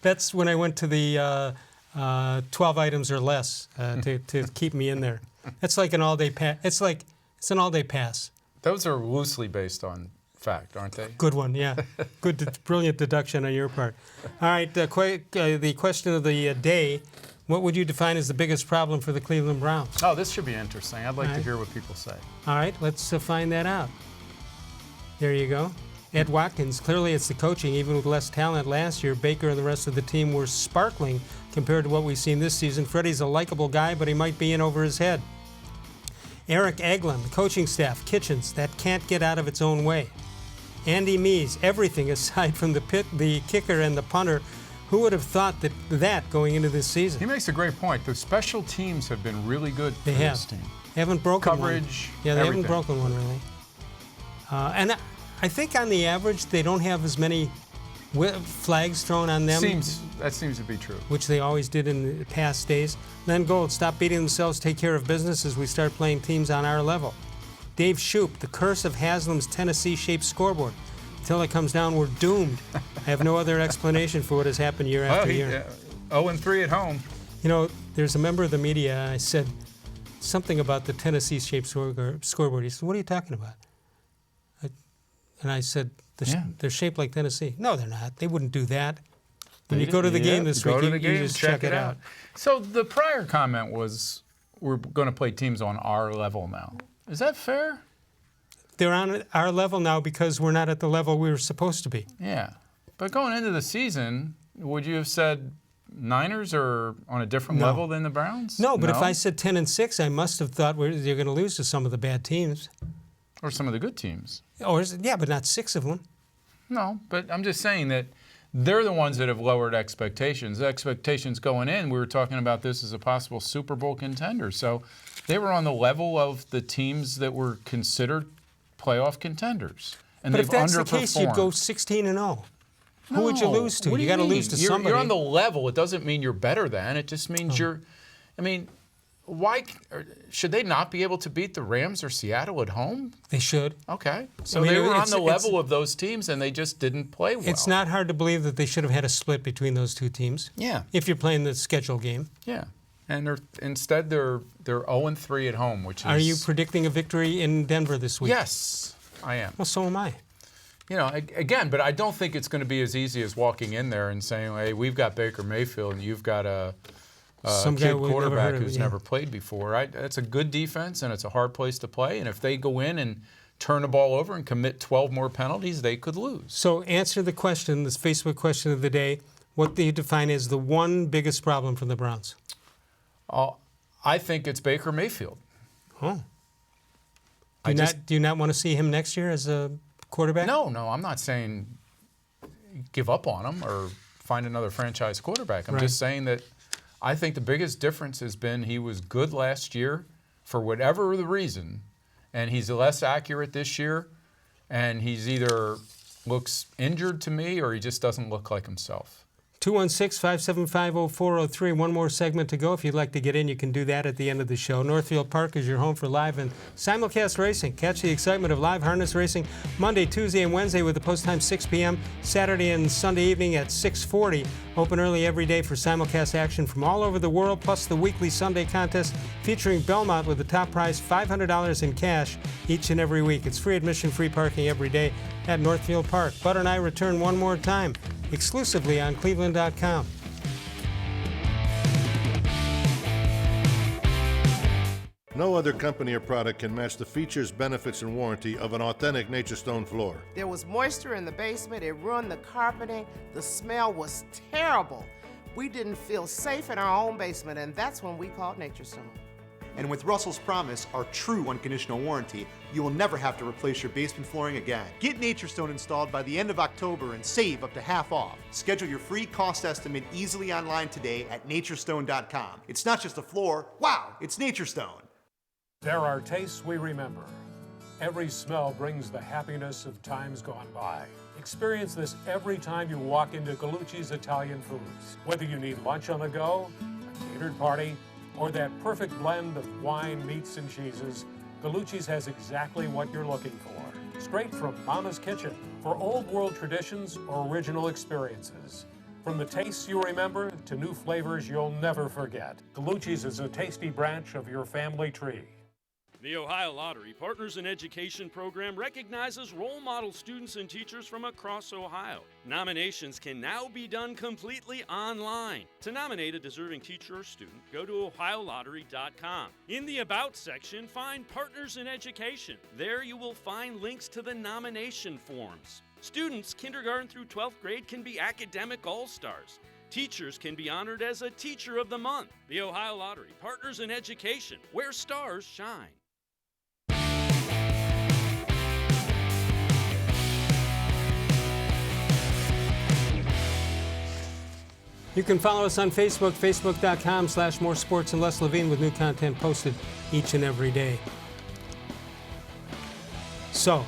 that's when I went to the 12 items or less to keep me in there. That's like an all-day pass. It's an all-day pass. Those are loosely based on fact, aren't they? Good one, yeah. Good, brilliant deduction on your part. All right, the question of the day, what would you define as the biggest problem for the Cleveland Browns? Oh, this should be interesting. I'd like to hear what people say. All right, let's find that out. There you go. Ed Watkins, clearly it's the coaching. Even with less talent last year, Baker and the rest of the team were sparkling compared to what we've seen this season. Freddie's a likable guy, but he might be in over his head. Eric Eglin, the coaching staff, Kitchens, that can't get out of its own way. Andy Mees, everything aside from the kicker and the punter. Who would have thought that going into this season? He makes a great point. The special teams have been really good for this team. They haven't broken coverage, one. Yeah, they haven't broken one, really. And I think on the average, they don't have as many flags thrown on them. That seems to be true. Which they always did in the past days. Len Gold, stop beating themselves, take care of business as we start playing teams on our level. Dave Shoup, the curse of Haslam's Tennessee-shaped scoreboard. Until it comes down, we're doomed. I have no other explanation for what has happened year after year. 0-3 at home. You know, there's a member of the media, I said something about the Tennessee-shaped scoreboard. He said, what are you talking about? And I said, they're shaped like Tennessee. No, they're not. They wouldn't do that. When you go to the game this week, you just check it out. So the prior comment was, we're going to play teams on our level now. Is that fair? They're on our level now because we're not at the level we were supposed to be. Yeah. But going into the season, would you have said Niners are on a different level than the Browns? No, but if I said 10-6, I must have thought they're going to lose to some of the bad teams. Or some of the good teams. Yeah, but not 6 of them. No, but I'm just saying that they're the ones that have lowered expectations. The expectations going in, we were talking about this as a possible Super Bowl contender. So they were on the level of the teams that were considered playoff contenders. And but they've if that's the case, you'd go underperformed. 16-0. Who would you lose to? What do You got to mean? lose to somebody. You're on the level. It doesn't mean you're better than. It just means why should they not be able to beat the Rams or Seattle at home? They should. Okay. So they were on the level of those teams, and they just didn't play well. It's not hard to believe that they should have had a split between those two teams. Yeah. If you're playing the schedule game. Yeah. And instead they're 0-3 at home, which is. Are you predicting a victory in Denver this week? Yes, I am. Well, so am I. You know, again, but I don't think it's going to be as easy as walking in there and saying, "Hey, we've got Baker-Mayfield, and you've got a kid quarterback who's never played before." That's a good defense, and it's a hard place to play. And if they go in and turn the ball over and commit 12 more penalties, they could lose. So answer the question, this Facebook question of the day. What do you define as the one biggest problem for the Browns? I think it's Baker-Mayfield. Oh. Do you not want to see him next year as a quarterback? No, I'm not saying give up on him or find another franchise quarterback. I'm just saying that I think the biggest difference has been he was good last year for whatever the reason, and he's less accurate this year, and he's either looks injured to me or he just doesn't look like himself. 216-575-0403. One more segment to go. If you'd like to get in, you can do that at the end of the show. Northfield Park is your home for live and simulcast racing. Catch the excitement of live harness racing Monday, Tuesday, and Wednesday with the post time 6 p.m., Saturday and Sunday evening at 6:40. Open early every day for simulcast action from all over the world, plus the weekly Sunday contest featuring Belmont with the top prize $500 in cash each and every week. It's free admission, free parking every day at Northfield Park. Bud and I return one more time, exclusively on cleveland.com. No other company or product can match the features, benefits, and warranty of an authentic Nature Stone floor. There was moisture in the basement. It ruined the carpeting. The smell was terrible. We didn't feel safe in our own basement, and that's when we called Nature Stone. And with Russell's Promise, our true unconditional warranty, you will never have to replace your basement flooring again. Get Nature Stone installed by the end of October and save up to half off. Schedule your free cost estimate easily online today at naturestone.com. It's not just a floor, wow, it's Nature Stone. There are tastes we remember. Every smell brings the happiness of times gone by. Experience this every time you walk into Gallucci's Italian Foods. Whether you need lunch on the go, a catered party, or that perfect blend of wine, meats, and cheeses, Gallucci's has exactly what you're looking for. Straight from Mama's Kitchen for old world traditions or original experiences. From the tastes you remember to new flavors you'll never forget, Gallucci's is a tasty branch of your family tree. The Ohio Lottery Partners in Education program recognizes role model students and teachers from across Ohio. Nominations can now be done completely online. To nominate a deserving teacher or student, go to ohiolottery.com. In the About section, find Partners in Education. There you will find links to the nomination forms. Students kindergarten through 12th grade can be academic all-stars. Teachers can be honored as a Teacher of the Month. The Ohio Lottery Partners in Education, where stars shine. You can follow us on Facebook, facebook.com/more-sports-and-les-levine with new content posted each and every day. So,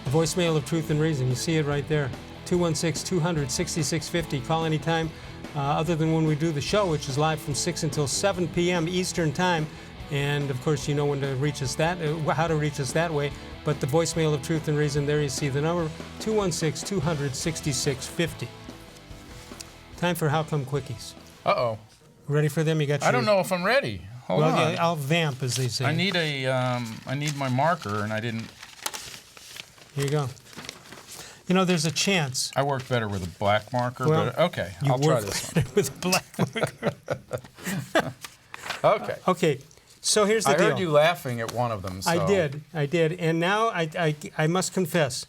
the voicemail of truth and reason, you see it right there. 216-200-6650. Call anytime other than when we do the show, which is live from 6 until 7 p.m. Eastern Time. And, of course, you know when to reach us how to reach us that way. But the voicemail of truth and reason, there you see the number, 216-200-6650. Time for How Come Quickies. Uh-oh. Ready for them? You got your... I don't know if I'm ready. Hold on. Yeah, I'll vamp, as they say. I need I need my marker, and I didn't... Here you go. You know, there's a chance. I work better with a black marker, but okay, I'll try this one. With a black marker. Okay. Okay, so here's the deal. I heard you laughing at one of them. So. I did. And now I must confess,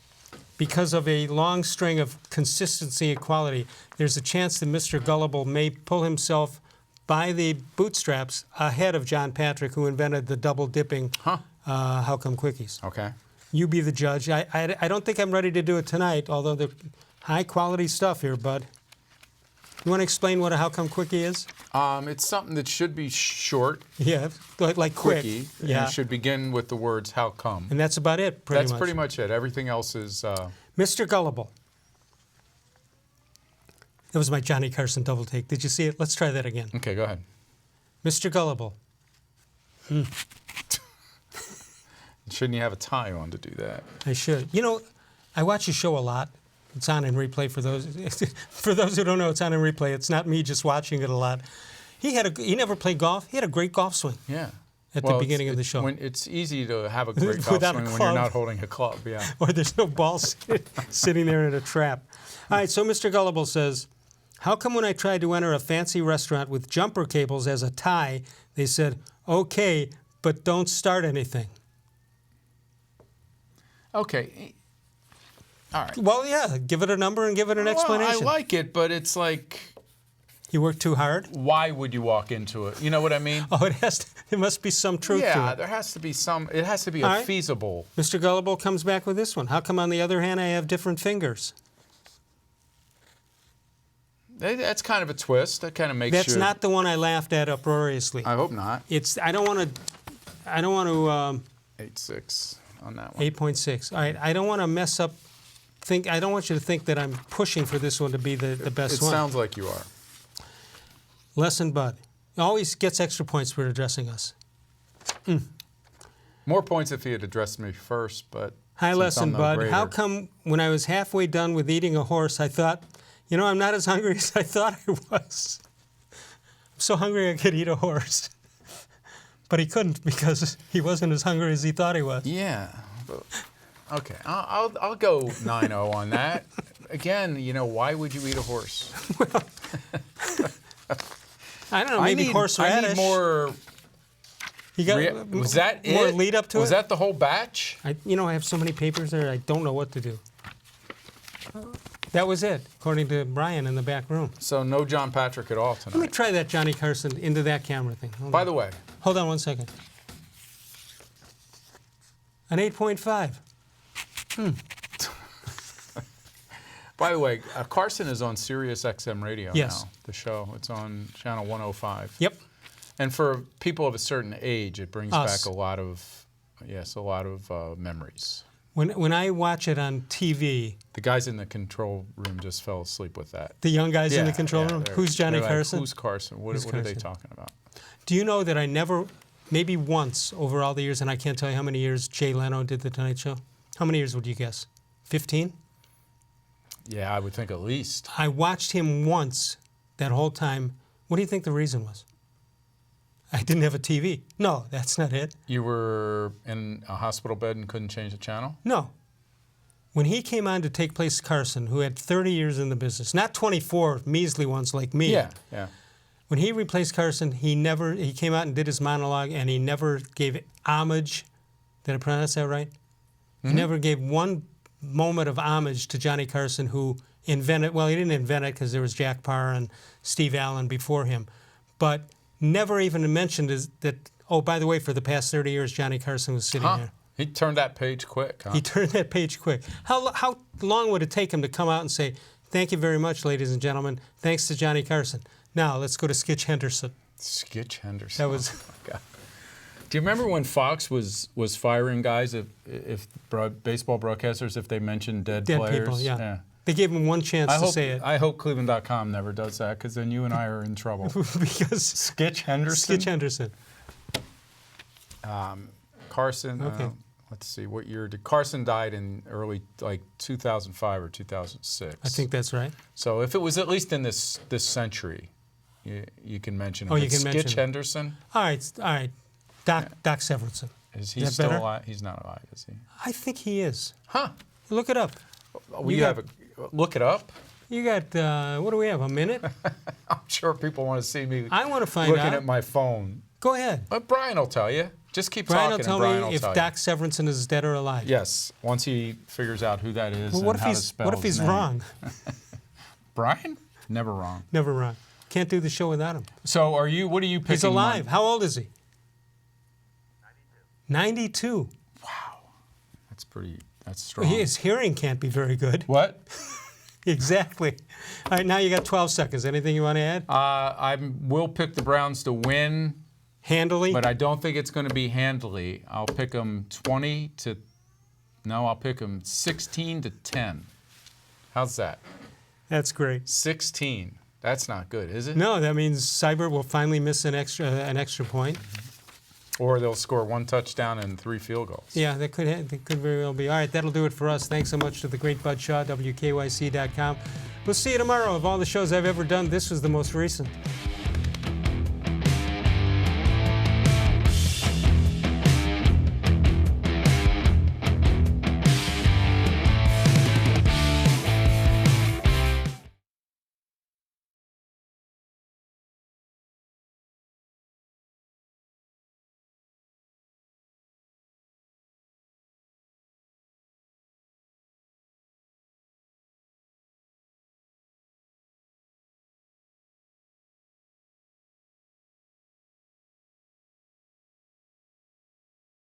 because of a long string of consistency and quality, there's a chance that Mr. Gullible may pull himself by the bootstraps ahead of John Patrick, who invented the double-dipping How Come Quickies. Okay. You be the judge. I don't think I'm ready to do it tonight, although the High quality stuff here, bud. You want to explain what a how come quickie is? It's something that should be short. Yeah, like quick. Quickie. Yeah. And it should begin with the words how come. And that's about it, pretty much. That's pretty much it. Everything else is... Mr. Gullible. That was my Johnny Carson double take. Did you see it? Let's try that again. Okay, go ahead. Mr. Gullible. Shouldn't you have a tie on to do that? I should. You know, I watch your show a lot. It's on in replay for those who don't know. It's on in replay. It's not me just watching it a lot. He never played golf. He had a great golf swing. Yeah. At the beginning of the show. It's easy to have a great golf swing when you're not holding a club. Yeah. Or there's no ball sitting there in a trap. All right. So Mr. Gullible says, "How come when I tried to enter a fancy restaurant with jumper cables as a tie, they said, 'Okay, but don't start anything'?" Okay. All right. Well, yeah, give it a number and give it an explanation. I like it, but it's like... You worked too hard? Why would you walk into it? You know what I mean? Oh, there must be some truth to it. Yeah, there has to be some... It has to be feasible... Mr. Gullible comes back with this one. How come, on the other hand, I have different fingers? That's kind of a twist. That kind of makes That's not the one I laughed at uproariously. I hope not. I don't want to... 8.6 on that one. 8.6. All right, I don't want to mess up... I don't want you to think that I'm pushing for this one to be the best one. It sounds like you are. Lesson Bud. He always gets extra points for addressing us. More points if he had addressed me first, but... Hi, Lesson Bud. How come when I was halfway done with eating a horse, I thought, I'm not as hungry as I thought I was. I'm so hungry I could eat a horse. But he couldn't because he wasn't as hungry as he thought he was. Yeah. Okay, I'll go 9-0 on that. Again, why would you eat a horse? Well, I don't know, maybe horseradish. I need more... Was that it? More lead up to it? Was that the whole batch? I have so many papers there, I don't know what to do. That was it, according to Brian in the back room. So no John Patrick at all tonight. Let me try that Johnny Carson into that camera thing. By the way. Hold on 1 second. An 8.5. By the way, Carson is on Sirius XM radio now, the show. It's on channel 105. Yep. And for people of a certain age, it brings back a lot of memories. When I watch it on TV... The guys in the control room just fell asleep with that. The young guys in the control room? Who's Johnny Carson? Who's Carson? What are they talking about? Do you know that I never, maybe once over all the years, and I can't tell you how many years Jay Leno did The Tonight Show? How many years would you guess? 15? Yeah, I would think at least. I watched him once that whole time. What do you think the reason was? I didn't have a TV. No, that's not it. You were in a hospital bed and couldn't change the channel? No. When he came on to take place Carson, who had 30 years in the business, not 24 measly ones like me. Yeah. When he replaced Carson, he came out and did his monologue, and he never gave homage. Did I pronounce that right? Mm-hmm. He never gave one moment of homage to Johnny Carson, who invented, well, he didn't invent it because there was Jack Parr and Steve Allen before him, but never even mentioned that, oh, by the way, for the past 30 years, Johnny Carson was sitting there. He turned that page quick, huh? He turned that page quick. How long would it take him to come out and say, thank you very much, ladies and gentlemen, thanks to Johnny Carson. Now, let's go to Skitch Henderson. Skitch Henderson. That was... Oh, my God. Do you remember when Fox was firing guys if baseball broadcasters if they mentioned dead players? People, yeah. They gave him one chance to say it. I hope cleveland.com never does that because then you and I are in trouble. Because Skitch Henderson. Skitch Henderson. Carson. Okay. Let's see. What year did Carson died in early 2005 or 2006? I think that's right. So if it was at least in this century, you can mention it. Oh, you can mention Skitch Henderson. All right. Doc Severinsen. Is he still alive? He's not alive, is he? I think he is. Huh. Look it up. Look it up? You got, what do we have, a minute? I'm sure people want to see me I want to find out. looking at my phone. Go ahead. Brian will tell you. Just keep Brian talking. Will tell me if Doc Severinsen is dead or alive. Yes, once he figures out who that is well, and how to spell what if he's wrong? Brian? Never wrong. Never wrong. Can't do the show without him. So what are you picking? He's alive. How old is he? 92. Wow. That's strong. His hearing can't be very good. What? Exactly. All right, now you got 12 seconds. Anything you want to add? I will pick the Browns to win. Handily? But I don't think it's going to be handily. I'll pick them 16 to 10. How's that? That's great. 16. That's not good, is it? No, that means Seibert will finally miss an extra point. Or they'll score 1 touchdown and 3 field goals. Yeah, that could very well be. All right, that'll do it for us. Thanks so much to the great Bud Shaw, WKYC.com. We'll see you tomorrow. Of all the shows I've ever done, this was the most recent.